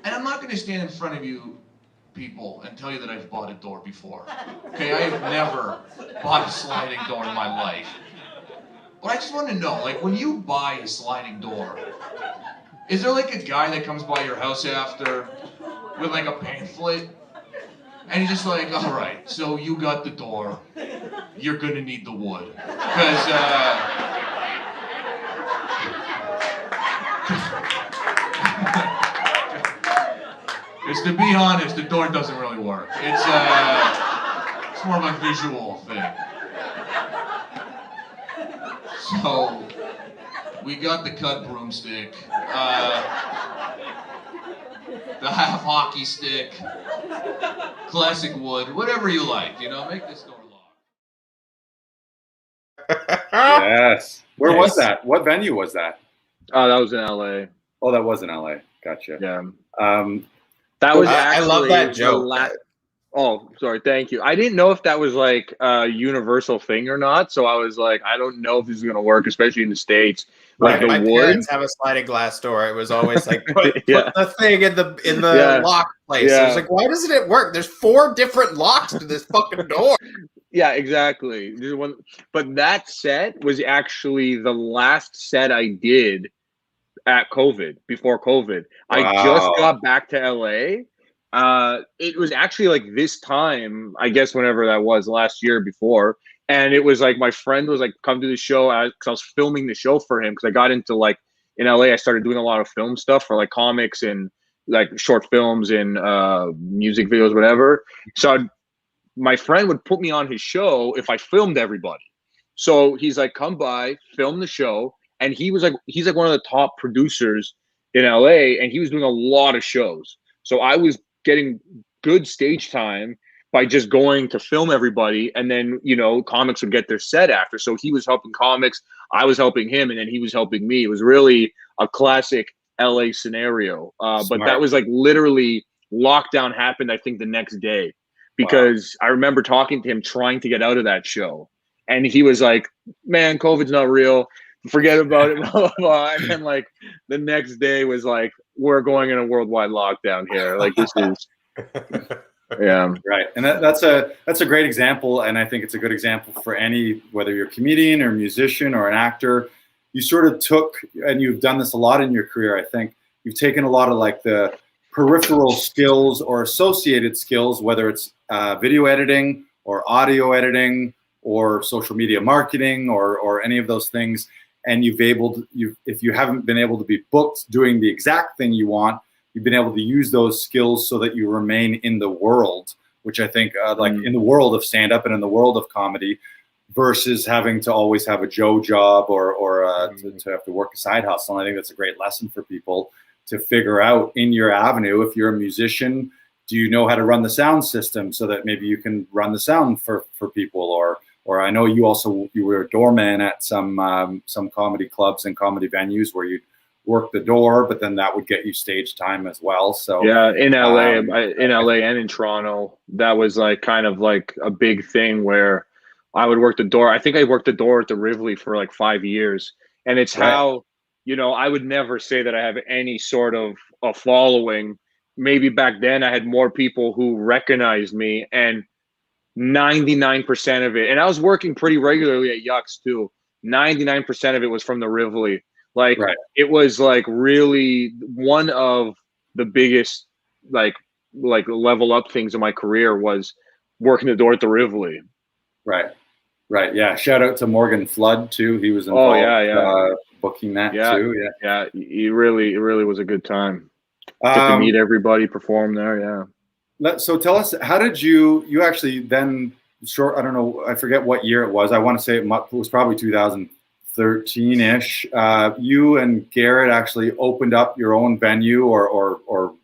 And I'm not going to stand in front of you people and tell you that I've bought a door before. Okay, I have never bought a sliding door in my life. But I just want to know, like, when you buy a sliding door, is there like a guy that comes by your house after with like a pamphlet? And he's just like, all right, so you got the door. You're going to need the wood. Because, to be honest, the door doesn't really work. It's more of a visual thing. So, we got the cut broomstick, the half hockey stick, classic wood, whatever you like, make this door lock. Yes. Where was that? What venue was that? Oh, that was in LA. Oh, that was in LA. Gotcha. Yeah. That was actually I love that joke. Oh, sorry. Thank you. I didn't know if that was like a universal thing or not. So I was like, I don't know if this is going to work, especially in the States. Like my parents have a sliding glass door. It was always like, put the thing in the lock place. I was like, why doesn't it work? There's 4 different locks to this fucking door. Yeah, exactly. But that set was actually the last set I did at COVID, before COVID. Wow. I just got back to LA. It was actually like this time, I guess whenever that was, last year before. And it was like my friend was like, come to the show, because I was filming the show for him, because I got into like, in LA, I started doing a lot of film stuff for like comics and like short films and music videos, whatever. So my friend would put me on his show if I filmed everybody. So he's like, come by, film the show. And he's like one of the top producers in LA, and he was doing a lot of shows. So I was getting good stage time by just going to film everybody, and then comics would get their set after. So he was helping comics, I was helping him, and then he was helping me. It was really a classic LA scenario. But Smart. that was like literally lockdown happened, I think, the next day, because I remember talking to him trying to get out of that show. And he was like, man, COVID's not real. Forget about it, blah, blah, blah. And then like the next day was like, we're going in a worldwide lockdown here. Like this is, yeah. Right. And that's a great example. And I think it's a good example for any, whether you're a comedian or a musician or an actor, you sort of took, and you've done this a lot in your career, I think, you've taken a lot of like the peripheral skills or associated skills, whether it's video editing or audio editing or social media marketing or any of those things. And if you haven't been able to be booked doing the exact thing you want, you've been able to use those skills so that you remain in the world, which I think like in the world of stand-up and in the world of comedy, versus having to always have a Joe job or to have to work a side hustle. And I think that's a great lesson for people to figure out in your avenue. If you're a musician, do you know how to run the sound system so that maybe you can run the sound for people? Or I know you were a doorman at some comedy clubs and comedy venues where you'd work the door, but then that would get you stage time as well. So yeah, in LA, and in Toronto, that was like kind of like a big thing where I would work the door. I think I worked the door at the Rivoli for like 5 years, and it's how, you know, I would never say that I have any sort of a following. Maybe back then I had more people who recognized me, and 99% of it, and I was working pretty regularly at Yucks too. 99% of it was from the Rivoli. Like it was like really one of the biggest like level up things in my career was working the door at the Rivoli. Right. Yeah. Shout out to Morgan Flood too. He was involved booking that too. Yeah. It really was a good time. Get to meet everybody, perform there. Yeah. So tell us, how did you actually then I don't know, I forget what year it was. I want to say it was probably 2013-ish. You and Garrett actually opened up your own venue or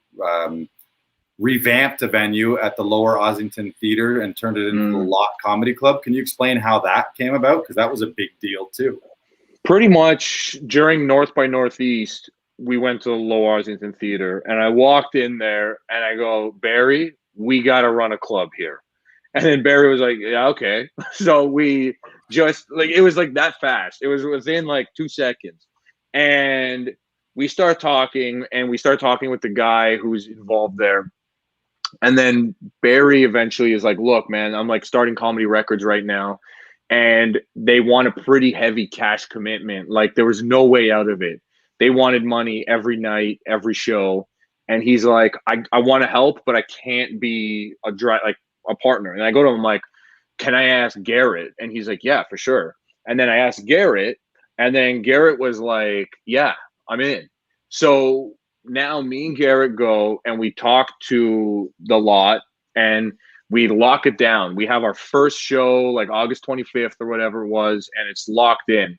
revamped a venue at the Lower Ossington Theatre and turned it into the Lot Comedy Club. Can you explain how that came about? Because that was a big deal too. Pretty much during North by Northeast, we went to the Lower Ossington Theatre, and I walked in there and I go, Barry, we got to run a club here. And then Barry was like, yeah, okay. So we just like, it was like that fast. It was within like 2 seconds. And we start talking with the guy who's involved there. And then Barry eventually is like, look, man, I'm like starting Comedy Records right now. And they want a pretty heavy cash commitment. Like there was no way out of it. They wanted money every night, every show. And he's like, I want to help, but I can't be a partner. And I go to him, I'm like, can I ask Garrett? And he's like, yeah, for sure. And then I asked Garrett, and then Garrett was like, yeah, I'm in. So now me and Garrett go and we talk to the Lot and we lock it down. We have our first show like August 25th or whatever it was, and it's locked in.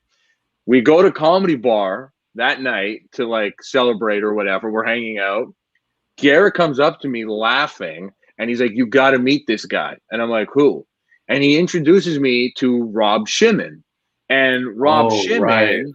We go to Comedy Bar that night to like celebrate or whatever. We're hanging out. Garrett comes up to me laughing and he's like, you got to meet this guy. And I'm like, who? And he introduces me to Rob Shimon. And Rob Shimon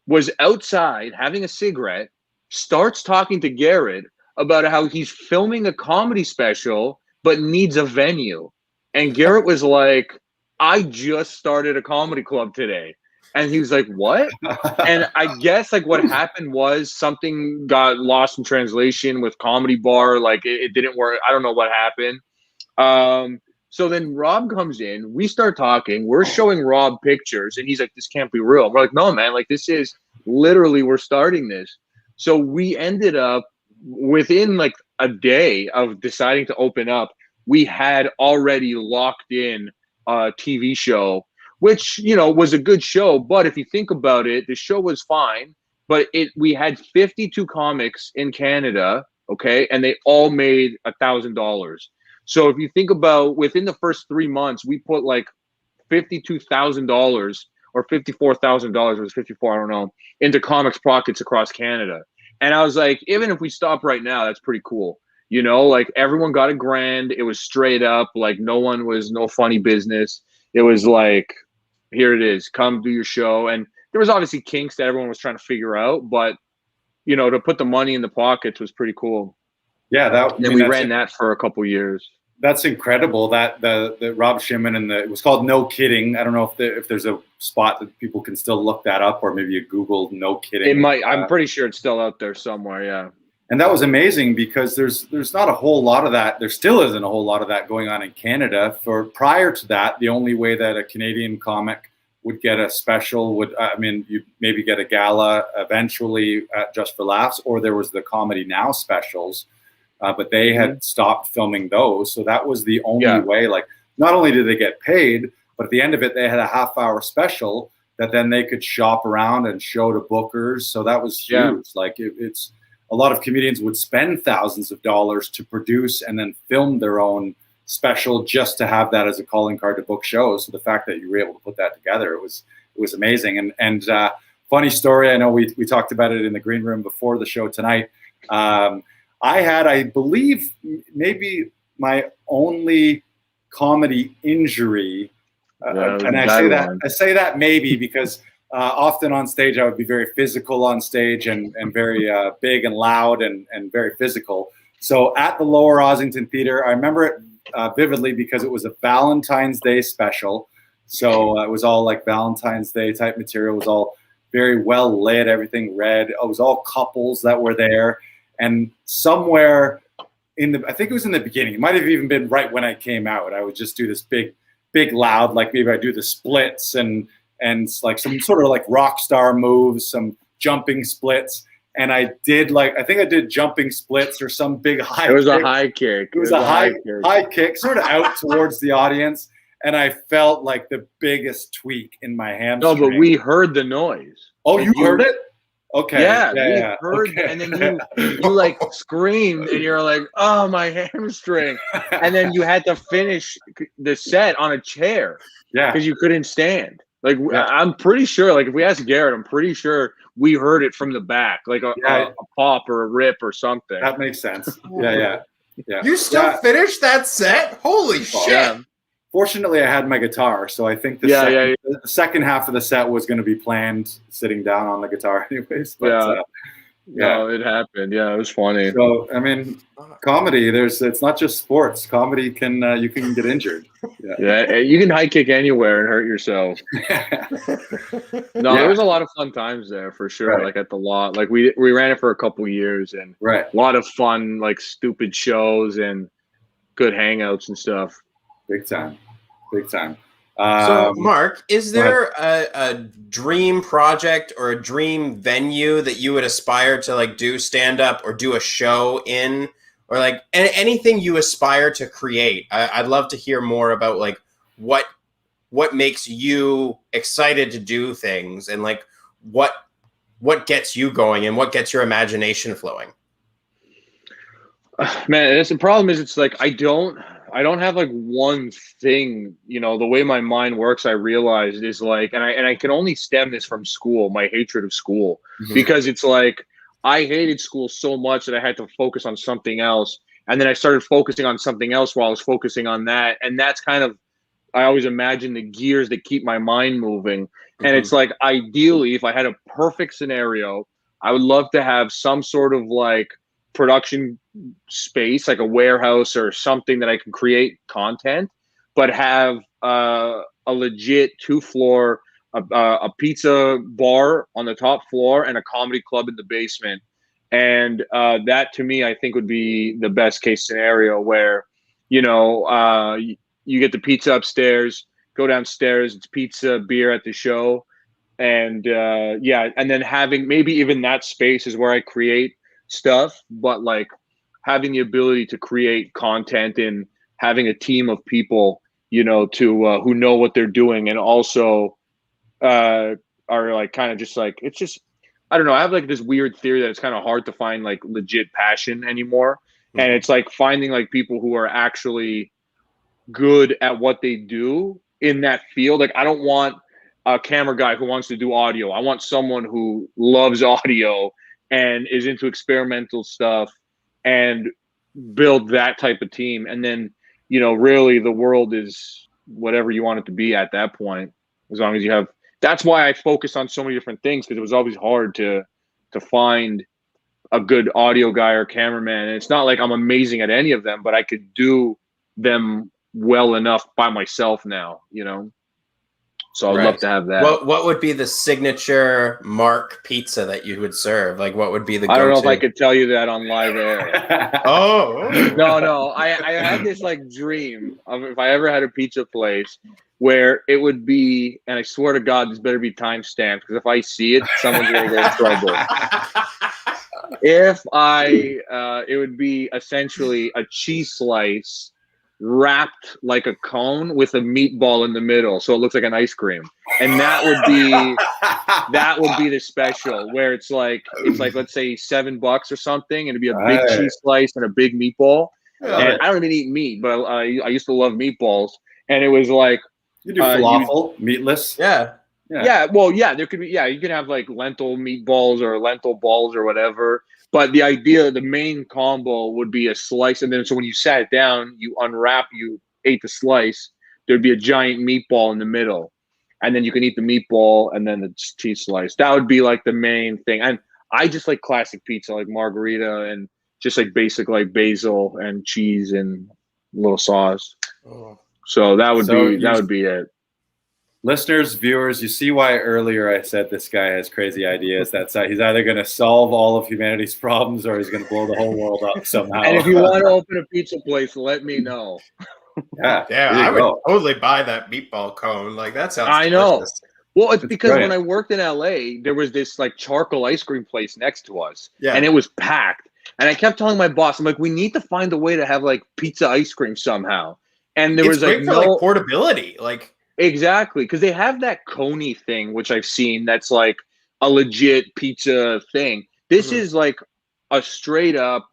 was outside having a cigarette, starts talking to Garrett about how he's filming a comedy special but needs a venue. And Garrett was like, I just started a comedy club today. And he was like, what? And I guess like what happened was something got lost in translation with Comedy Bar. Like it didn't work. I don't know what happened. So then Rob comes in, we start talking, we're showing Rob pictures and he's like, this can't be real. We're like, no, man, like this is literally, we're starting this. So we ended up within like a day of deciding to open up, we had already locked in a TV show, which, you know, was a good show. But if you think about it, the show was fine, but we had 52 comics in Canada. Okay. And they all made $1,000. So if you think about within the first 3 months, we put like $52,000 or $54,000, it was 54, I don't know, into comics pockets across Canada. And I was like, even if we stop right now, that's pretty cool. You know, like everyone got $1,000. It was straight up, like no funny business. It was like, here it is, come do your show. And there was obviously kinks that everyone was trying to figure out, but to put the money in the pockets was pretty cool. Yeah, and we ran that for a couple years. That's incredible. That the Rob Shimon and it was called No Kidding. I don't know if there's a spot that people can still look that up, or maybe you Google No Kidding. It might. I'm pretty sure it's still out there somewhere. Yeah. And that was amazing because there's not a whole lot of that. There still isn't a whole lot of that going on in Canada. For prior to that, the only way that a Canadian comic would get a special you maybe get a gala eventually at Just for Laughs, or there was the Comedy Now specials, but they had stopped filming those. So that was the only way. Like, not only did they get paid, but at the end of it, they had a half-hour special that then they could shop around and show to bookers. So that was huge. Yeah. Like it's a lot of comedians would spend thousands of dollars to produce and then film their own special just to have that as a calling card to book shows. So the fact that you were able to put that together, it was amazing. And funny story, I know we talked about it in the green room before the show tonight. I had, I believe, maybe my only comedy injury. And I say that maybe because often on stage I would be very physical on stage and very big and loud and very physical. So at the Lower Ossington Theatre, I remember it vividly because it was a Valentine's Day special. So it was all like Valentine's Day type material. It was all very well lit, everything red. It was all couples that were there. And somewhere I think it was in the beginning, it might have even been right when I came out, I would just do this big loud, like maybe I do the splits and like some sort of like rock star moves, some jumping splits. And I did I think I did jumping splits or some big high kick. It was a high kick. It was a high kick, sort of out towards the audience. And I felt like the biggest tweak in my hamstring. No, but we heard the noise. Oh, you heard it? Okay. Yeah, we heard, okay. And then you like screamed and you're like, oh, my hamstring. And then you had to finish the set on a chair. Yeah. Because you couldn't stand. Like, I'm pretty sure, like, if we asked Garrett, I'm pretty sure we heard it from the back, like a pop or a rip or something. That makes sense. Yeah. You still finished that set? Holy shit. Yeah. Fortunately, I had my guitar, so I think the second half of the set was going to be planned sitting down on the guitar anyways. But, no, it happened. Yeah, it was funny. So, I mean, comedy, it's not just sports. Comedy you can get injured. Yeah, you can high kick anywhere and hurt yourself. There was a lot of fun times there for sure. Right. Like at the lot, like we ran it for a couple years and a lot of fun, like stupid shows and good hangouts and stuff. Big time. So, Mark, is there a dream project or a dream venue that you would aspire to like do stand up or do a show in, or like anything you aspire to create? I'd love to hear more about like what makes you excited to do things and like what gets you going and what gets your imagination flowing. Man, that's the problem. Is it's like I don't have like one thing, the way my mind works, I realized is like, and I can only stem this from school, my hatred of school, because it's like, I hated school so much that I had to focus on something else. And then I started focusing on something else while I was focusing on that. And that's kind of, I always imagine the gears that keep my mind moving. And it's like, ideally, if I had a perfect scenario, I would love to have some sort of like production space, like a warehouse or something that I can create content, but have a legit 2-floor, a pizza bar on the top floor and a comedy club in the basement. And that to me, I think would be the best case scenario where, you get the pizza upstairs, go downstairs, it's pizza, beer at the show. And and then having maybe even that space is where I create stuff, but like having the ability to create content and having a team of people, to who know what they're doing and also are like kind of just like, it's just, I don't know. I have like this weird theory that it's kind of hard to find like legit passion anymore. And it's like finding like people who are actually good at what they do in that field. Like I don't want a camera guy who wants to do audio. I want someone who loves audio and is into experimental stuff and build that type of team. And then, really the world is whatever you want it to be at that point, as long as you have, that's why I focus on so many different things. Cause it was always hard to find a good audio guy or cameraman. And it's not like I'm amazing at any of them, but I could do them well enough by myself now, you know? So I'd love to have that. What would be the signature Mark pizza that you would serve? Like, what would be the go-to? I don't know if I could tell you that on live air. No. I had this like dream of if I ever had a pizza place where it would be, and I swear to God, this better be timestamped, because if I see it, someone's gonna get in trouble. It would be essentially a cheese slice wrapped like a cone with a meatball in the middle, so it looks like an ice cream, and that would be the special, where it's like let's say $7 or something, and it'd be a big cheese slice and a big meatball. And I don't even eat meat, but I used to love meatballs, and it was like you do falafel, meatless. There could be you could have like lentil meatballs or lentil balls or whatever. But the idea, the main combo would be a slice, and then so when you sat it down, you unwrap, you ate the slice, there'd be a giant meatball in the middle, and then you can eat the meatball and then the cheese slice. That would be like the main thing. And I just like classic pizza, like margarita and just like basic like basil and cheese and a little sauce. So that would be it. Listeners, viewers, you see why earlier I said this guy has crazy ideas. That's he's either going to solve all of humanity's problems or he's going to blow the whole world up somehow. And if you want to open a pizza place, let me know. I would totally buy that meatball cone. Like, that sounds delicious. Well, it's because when I worked in LA, there was this like charcoal ice cream place next to us, and it was packed. And I kept telling my boss, I'm like, we need to find a way to have like pizza ice cream somehow. And there was like like portability, like. Exactly, because they have that coney thing, which I've seen that's like a legit pizza thing. This is like a straight up,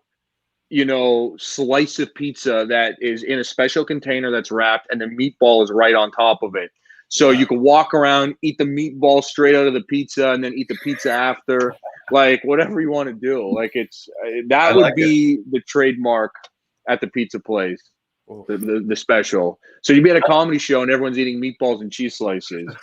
slice of pizza that is in a special container that's wrapped, and the meatball is right on top of it. So you can walk around, eat the meatball straight out of the pizza, and then eat the pizza after, like whatever you want to do. Like that would be the trademark at the pizza place. The special. So you'd be at a comedy show and everyone's eating meatballs and cheese slices.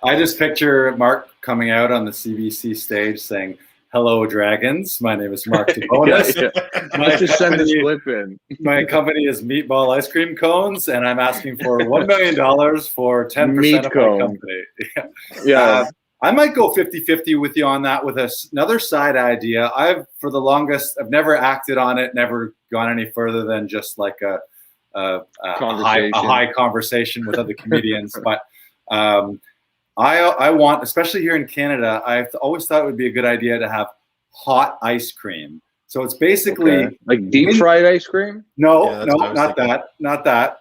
I just picture Mark coming out on the CBC stage saying, "Hello, dragons. My name is Mark Debonis. Let's just send this clip in. My company is Meatball Ice Cream Cones, and I'm asking for $1 million for 10% of my company." I might go 50-50 with you on that with another side idea. I've never acted on it, never gone any further than just like a high conversation with other comedians. But I want, especially here in Canada, I've always thought it would be a good idea to have hot ice cream. So it's basically like deep fried ice cream. No, not that.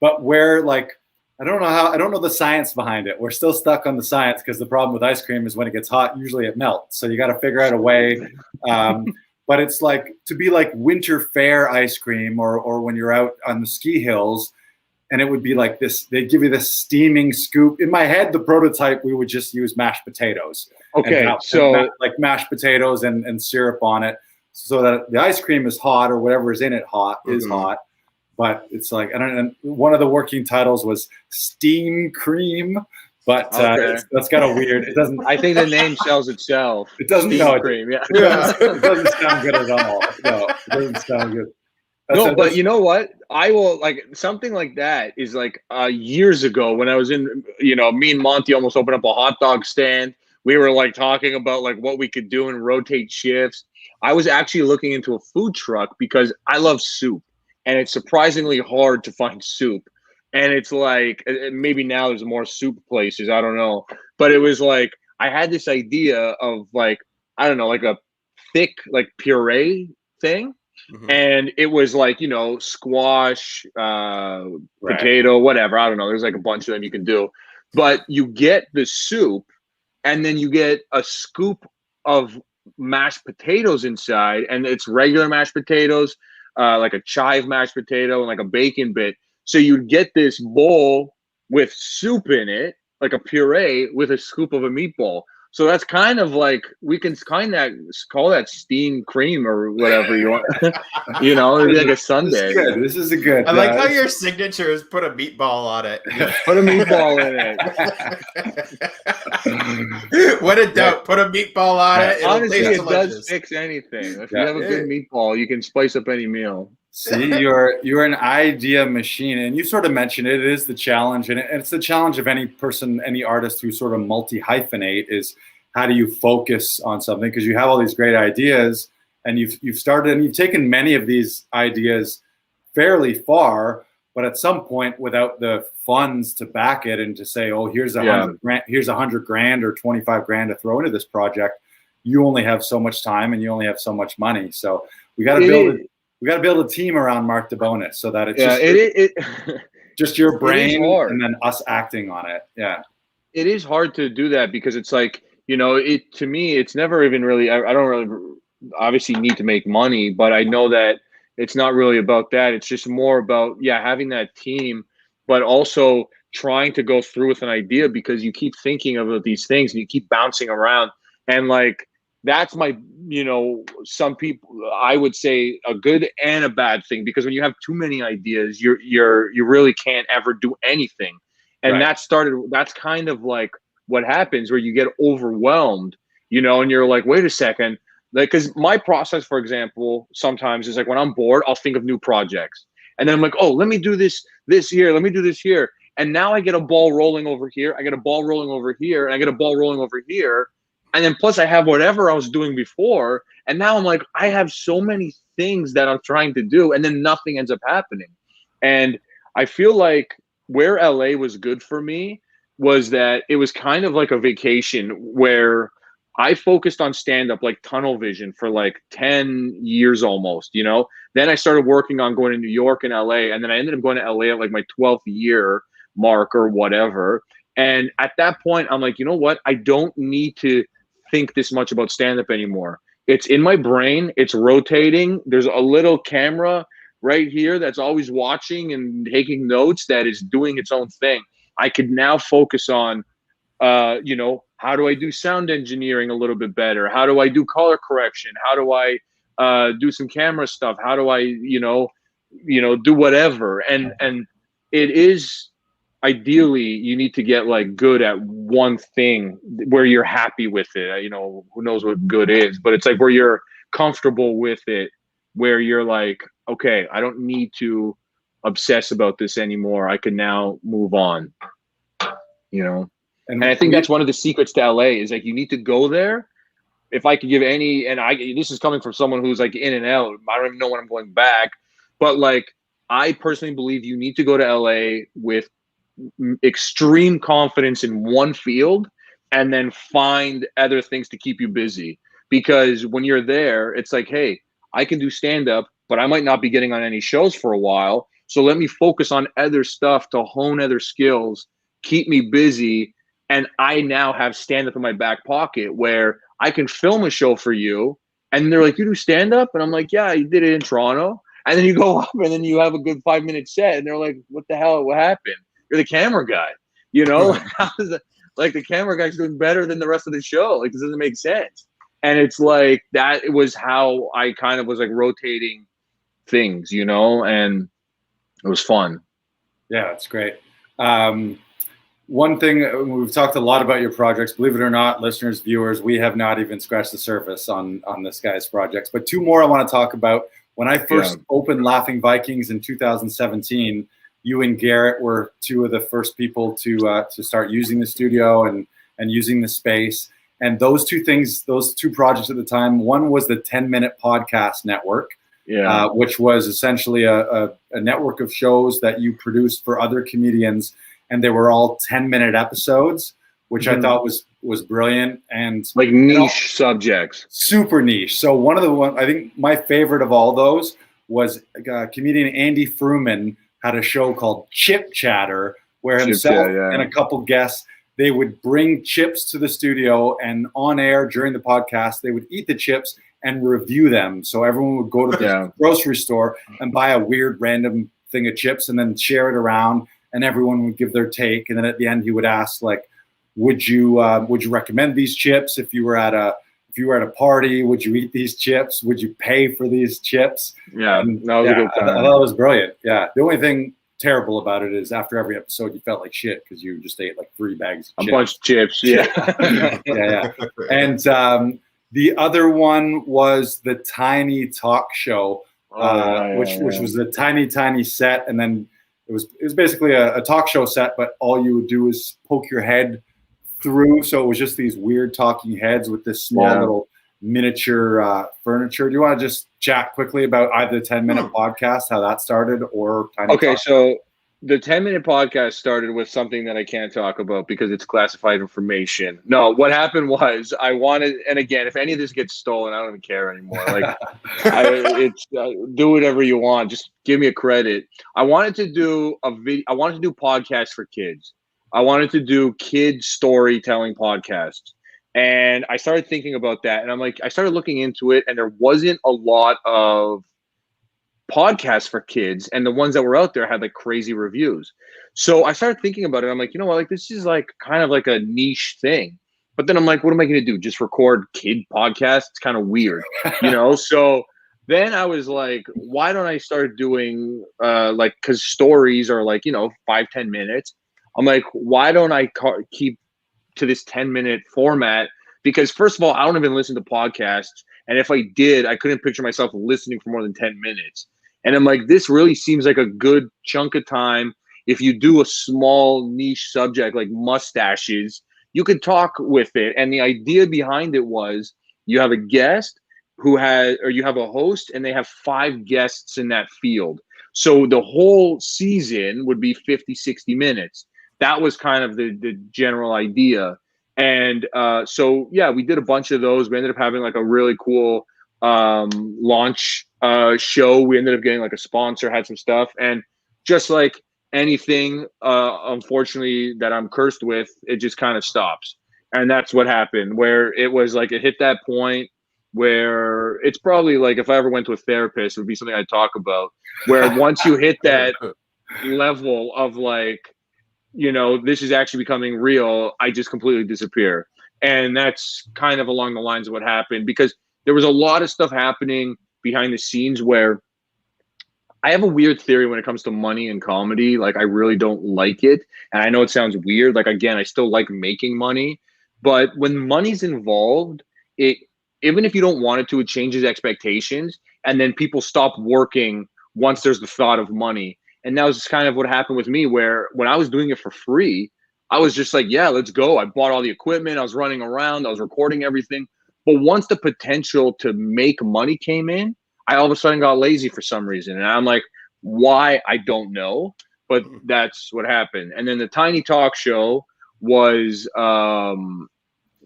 But where like, I don't know the science behind it. We're still stuck on the science because the problem with ice cream is when it gets hot, usually it melts. So you got to figure out a way. But it's like to be like winter fair ice cream or when you're out on the ski hills, and it would be like this. They give you this steaming scoop. In my head, the prototype, we would just use mashed potatoes. Okay, like mashed potatoes and syrup on it, so that the ice cream is hot or whatever is in it is hot. But it's like, I don't know, one of the working titles was Steam Cream, but that's got a weird, it doesn't. I think the name sells itself. It doesn't, Steam Cream, it doesn't sound good at all. No, it doesn't sound good. But you know what? I will, like, something like that is like years ago when I was in, me and Monty almost opened up a hot dog stand. We were like talking about like what we could do and rotate shifts. I was actually looking into a food truck because I love soup. And it's surprisingly hard to find soup. And it's like, maybe now there's more soup places, I don't know. But it was like, I had this idea of like, I don't know, like a thick, like puree thing. And it was like, squash, potato, whatever. I don't know. There's like a bunch of them you can do. But you get the soup and then you get a scoop of mashed potatoes inside. And it's regular mashed potatoes. Like a chive mashed potato and like a bacon bit. So you'd get this bowl with soup in it, like a puree with a scoop of a meatball. So that's kind of like, we can kind of call that steamed cream or whatever you want. It'd be like a sundae. This is a good. I like how your signature is put a meatball on it. Put a meatball in it. What a dope. Put a meatball on it. It'll Honestly, taste it delicious. does fix anything. If Yeah. you have a good meatball, you can spice up any meal. See, you're an idea machine, and you sort of mentioned it. It is the challenge, and it's the challenge of any person, any artist who sort of multi-hyphenate is how do you focus on something, because you have all these great ideas, and you've started and you've taken many of these ideas fairly far, but at some point, without the funds to back it and to say, oh, here's $100,000 or 25 grand to throw into this project, you only have so much time and you only have so much money. So we got to build it. We got to build a team around Mark Debonis so that it's just your brain and then us acting on it. Yeah. It is hard to do that because it's like, to me, it's never even really, I don't really obviously need to make money, but I know that it's not really about that. It's just more about, having that team, but also trying to go through with an idea because you keep thinking about these things and you keep bouncing around. And like, that's my, some people, I would say a good and a bad thing, because when you have too many ideas, you really can't ever do anything. And that's kind of like what happens where you get overwhelmed, and you're like, wait a second. Like, because my process, for example, sometimes is like when I'm bored, I'll think of new projects. And then I'm like, oh, let me do this here. Let me do this here. And now I get a ball rolling over here. I get a ball rolling over here. And I get a ball rolling over here. And then plus I have whatever I was doing before. And now I'm like, I have so many things that I'm trying to do. And then nothing ends up happening. And I feel like where LA was good for me was that it was kind of like a vacation where I focused on stand-up, like tunnel vision, for like 10 years almost, Then I started working on going to New York and LA. And then I ended up going to LA at like my 12th year mark or whatever. And at that point, I'm like, you know what? I don't need to think this much about stand-up anymore. It's in my brain. It's rotating. There's a little camera right here that's always watching and taking notes that is doing its own thing. I could now focus on, how do I do sound engineering a little bit better? How do I do color correction? How do I do some camera stuff? How do I, do whatever? And it is, ideally, you need to get like good at one thing where you're happy with it. Who knows what good is, but it's like where you're comfortable with it, where you're like, okay, I don't need to obsess about this anymore. I can now move on, And I think that's one of the secrets to LA is like, you need to go there. If I could give any, and this is coming from someone who's like in and out, I don't even know when I'm going back, but like, I personally believe you need to go to LA with extreme confidence in one field and then find other things to keep you busy. Because when you're there, it's like, hey, I can do stand-up, but I might not be getting on any shows for a while. So let me focus on other stuff to hone other skills, keep me busy. And I now have stand-up in my back pocket where I can film a show for you. And they're like, you do stand-up? And I'm like, yeah, I did it in Toronto. And then you go up and then you have a good 5-minute set. And they're like, what the hell? What happened? You're the camera guy, How is it? Like the camera guy's doing better than the rest of the show. Like, this doesn't make sense. And it's like that. It was how I kind of was like rotating things, and it was fun. Yeah, it's great. One thing, we've talked a lot about your projects. Believe it or not, listeners, viewers, we have not even scratched the surface on this guy's projects. But two more I want to talk about. When I first opened Laughing Vikings in 2017, you and Garrett were two of the first people to start using the studio and using the space. And those two projects at the time, one was the 10-Minute Podcast Network, which was essentially a network of shows that you produced for other comedians. And they were all 10-minute episodes, which I thought was brilliant. And like niche subjects. Super niche. So I think my favorite of all those was comedian Andy Fruman had a show called Chip Chatter, where himself and a couple guests, they would bring chips to the studio, and on air during the podcast, they would eat the chips and review them. So everyone would go to the grocery store and buy a weird random thing of chips and then share it around, and everyone would give their take. And then at the end, he would ask, like, would you recommend these chips if you were at a party? Would you eat these chips? Would you pay for these chips? Yeah, that was a good time. I thought it was brilliant. Yeah. The only thing terrible about it is after every episode you felt like shit because you just ate like 3 bags of A chips. bunch of chips. Yeah. Yeah. And the other one was the Tiny Talk Show, which was a tiny set, and then it was basically a talk show set, but all you would do is poke your head through. So it was just these weird talking heads with this small little miniature furniture. Do you want to just chat quickly about either the 10-minute podcast, how that started, or Tiny Talk? So the 10-minute podcast started with something that I can't talk about because it's classified information. No, what happened was I wanted, and again, if any of this gets stolen, I don't even care anymore. Like, do whatever you want. Just give me a credit. I wanted to do I wanted to do podcasts for kids. I wanted to do kids storytelling podcasts. And I started thinking about that, and I'm like, I started looking into it, and there wasn't a lot of podcasts for kids, and the ones that were out there had like crazy reviews. So I started thinking about it. I'm like, you know what, like this is like kind of like a niche thing. But then I'm like, what am I going to do? Just record kid podcasts? It's kind of weird, you know? So then I was like, why don't I start doing like, because stories are like, you know, 5-10 minutes. I'm like, why don't I keep to this 10-minute format? Because first of all, I don't even listen to podcasts. And if I did, I couldn't picture myself listening for more than 10 minutes. And I'm like, this really seems like a good chunk of time. If you do a small niche subject like mustaches, you could talk with it. And the idea behind it was you have a guest you have a host, and they have 5 guests in that field. So the whole season would be 50, 60 minutes. That was kind of the general idea. And so, yeah, we did a bunch of those. We ended up having like a really cool launch show. We ended up getting like a sponsor, had some stuff. And just like anything, unfortunately, that I'm cursed with, it just kind of stops. And that's what happened, where it was like it hit that point where it's probably like if I ever went to a therapist, it would be something I'd talk about, where once you hit that level of like, you know, this is actually becoming real, I just completely disappear. And that's kind of along the lines of what happened, because there was a lot of stuff happening behind the scenes where I have a weird theory when it comes to money and comedy. Like, I really don't like it. And I know it sounds weird. Like, again, I still like making money. But when money's involved, even if you don't want it to, it changes expectations. And then people stop working once there's the thought of money. And that was kind of what happened with me, where when I was doing it for free, I was just like, yeah, let's go. I bought all the equipment. I was running around. I was recording everything. But once the potential to make money came in, I all of a sudden got lazy for some reason. And I'm like, why? I don't know. But that's what happened. And then the Tiny Talk Show was,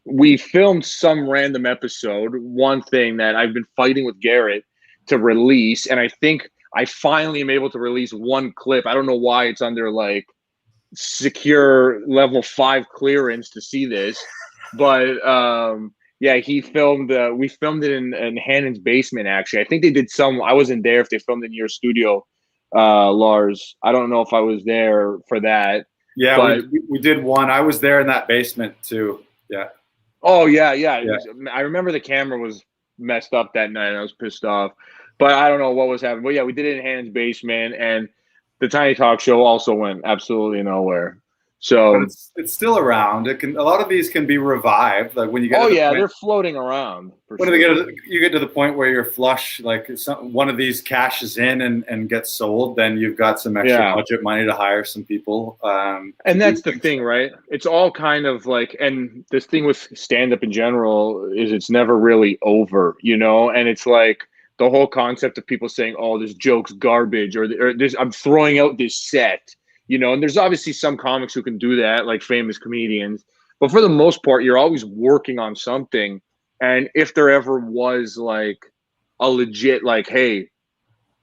we filmed some random episode, one thing that I've been fighting with Garrett to release. And I think I finally am able to release one clip. I don't know why it's under like secure level 5 clearance to see this, but yeah, he filmed. We filmed it in Hannon's basement. Actually, I think they did some. I wasn't there if they filmed in your studio, Lars. I don't know if I was there for that. Yeah, but we did one. I was there in that basement too. Yeah. Oh yeah. I remember the camera was messed up that night, and I was pissed off. But I don't know what was happening. But yeah, we did it in Hannon's basement, and the Tiny Talk Show also went absolutely nowhere. So but it's still around. A lot of these can be revived. Like when you get they're floating around. When you get to the point where you're flush, like one of these cashes in and gets sold, then you've got some extra budget money to hire some people. And that's the thing, right? It's all kind of like, and this thing with stand-up in general is it's never really over, you know? And it's like the whole concept of people saying, oh, this joke's garbage, or this, I'm throwing out this set. You know, and there's obviously some comics who can do that, like famous comedians. But for the most part, you're always working on something. And if there ever was like a legit, like, hey,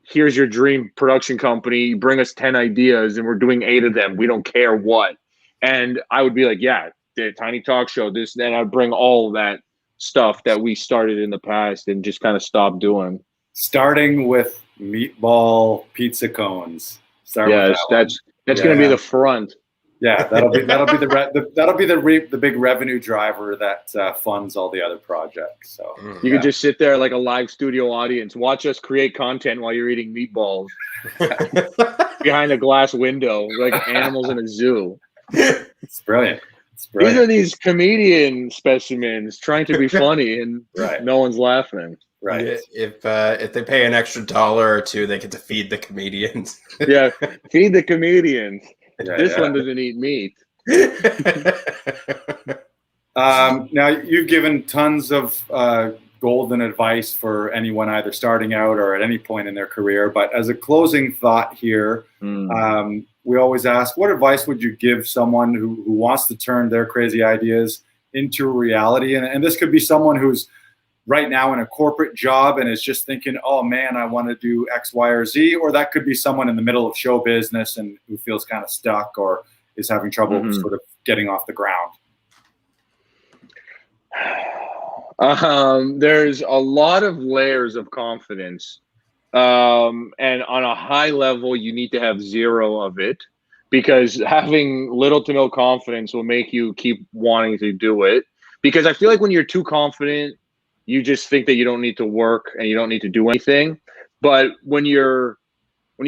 here's your dream production company, bring us 10 ideas and we're doing 8 of them. We don't care what. And I would be like, yeah, the Tiny Talk Show, this, then I'd bring all that stuff that we started in the past and just kind of stop doing. Starting with meatball pizza cones. That's going to be the front. Yeah, that'll be the big revenue driver that funds all the other projects. So You could just sit there like a live studio audience, watch us create content while you're eating meatballs behind a glass window, like animals in a zoo. It's brilliant. These are these comedian specimens trying to be funny, and no one's laughing. Right. If they pay an extra $1 or $2, they get to feed the comedians. Yeah, feed the comedians. Yeah, This one doesn't eat meat. Now, you've given tons of golden advice for anyone either starting out or at any point in their career. But as a closing thought here, we always ask, what advice would you give someone who wants to turn their crazy ideas into reality? And this could be someone who's right now in a corporate job and is just thinking, oh man, I want to do X, Y, or Z. Or that could be someone in the middle of show business and who feels kind of stuck or is having trouble sort of getting off the ground. There's a lot of layers of confidence. And on a high level, you need to have zero of it, because having little to no confidence will make you keep wanting to do it. Because I feel like when you're too confident, you just think that you don't need to work and you don't need to do anything. But when you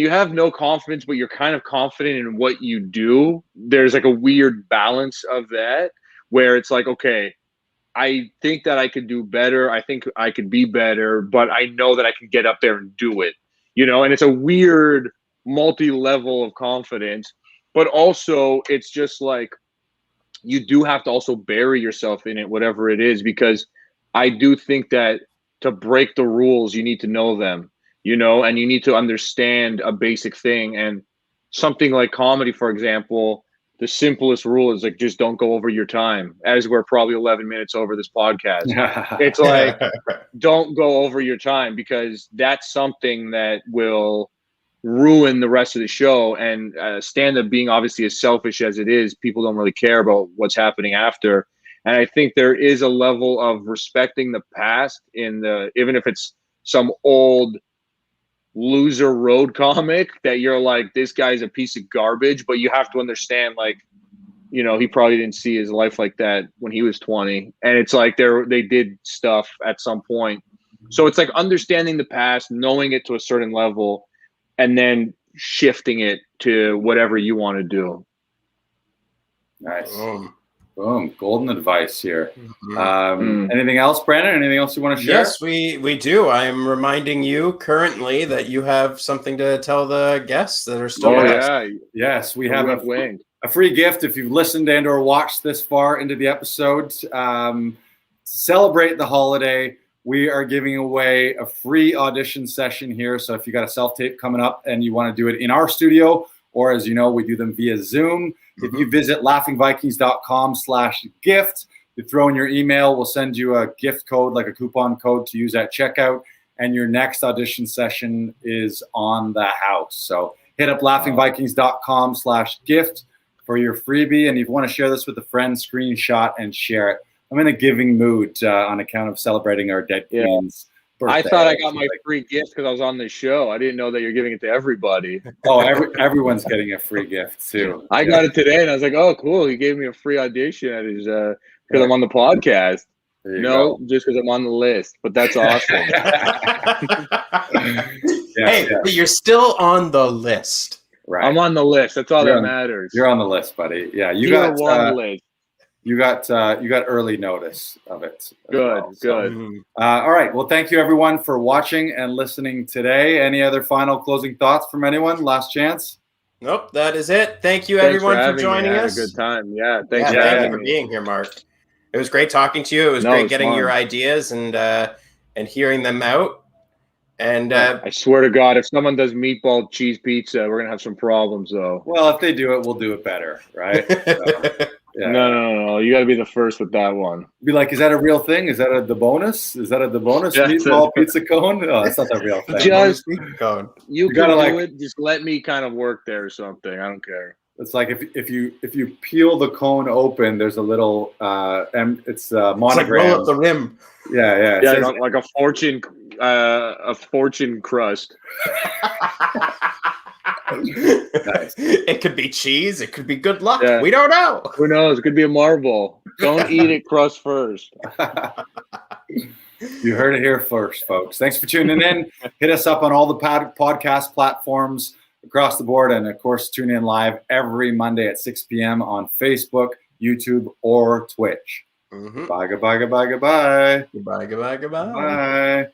have no confidence, but you're kind of confident in what you do, there's like a weird balance of that where it's like, okay, I think that I could do better. I think I could be better, but I know that I can get up there and do it, and it's a weird multi-level of confidence, but also it's just like, you do have to also bury yourself in it, whatever it is, because I do think that to break the rules, you need to know them, and you need to understand a basic thing. And something like comedy, for example, the simplest rule is like, just don't go over your time, as we're probably 11 minutes over this podcast. It's like, don't go over your time, because that's something that will ruin the rest of the show. And stand-up being obviously as selfish as it is, people don't really care about what's happening after. And I think there is a level of respecting the past even if it's some old loser road comic that you're like, this guy's a piece of garbage, but you have to understand, like, he probably didn't see his life like that when he was 20. And it's like they did stuff at some point. So it's like understanding the past, knowing it to a certain level, and then shifting it to whatever you want to do. Nice. Boom. Golden advice here. Anything else, Brandon? Anything else you want to share? Yes, we do. I'm reminding you currently that you have something to tell the guests that are still with us. Yes, we have a free gift if you've listened and or watched this far into the episode. Celebrate the holiday. We are giving away a free audition session here. So if you got a self-tape coming up and you want to do it in our studio, or as you know, we do them via Zoom. If you visit laughingvikings.com/gift, you throw in your email, we'll send you a gift code, like a coupon code to use at checkout, and your next audition session is on the house. So hit up laughingvikings.com/gift for your freebie. And if you want to share this with a friend, screenshot and share it. I'm in a giving mood on account of celebrating our dead queen's birthday. I thought I got my free gift because I was on the show. I didn't know that you're giving it to everybody. Oh, everyone's getting a free gift too. I got it today, and I was like, "Oh, cool! He gave me a free audition at his because I'm on the podcast." No, just because I'm on the list. But that's awesome. But you're still on the list. Right. I'm on the list. That's all that matters. You're on the list, buddy. Yeah, you got list. You got early notice of it. Good. All right. Well, thank you everyone for watching and listening today. Any other final closing thoughts from anyone? Last chance. Nope, that is it. Thank you everyone for joining us. Had a good time. Yeah, thank you for being here, Mark. It was great talking to you. It was great getting your ideas and hearing them out. And I swear to God, if someone does meatball cheese pizza, we're gonna have some problems, though. Well, if they do it, we'll do it better, right? So, No. You got to be the first with that one. Be like, is that a real thing? Is that a Debonis? Is that a Debonis meatball pizza cone? No, that's not a real thing. Just cone. You gotta do it. Just let me kind of work there or something. I don't care. It's like if you peel the cone open, there's a little it's monogram. It's like roll up the rim. Yeah. Yeah, like a fortune crust. Nice. It could be cheese. It could be good luck. Yeah. We don't know. Who knows? It could be a marble. Don't eat it crust first. You heard it here first, folks. Thanks for tuning in. Hit us up on all the podcast platforms across the board. And, of course, tune in live every Monday at 6 p.m. on Facebook, YouTube, or Twitch. Mm-hmm. Bye, goodbye, goodbye, goodbye. Goodbye, goodbye, goodbye. Bye.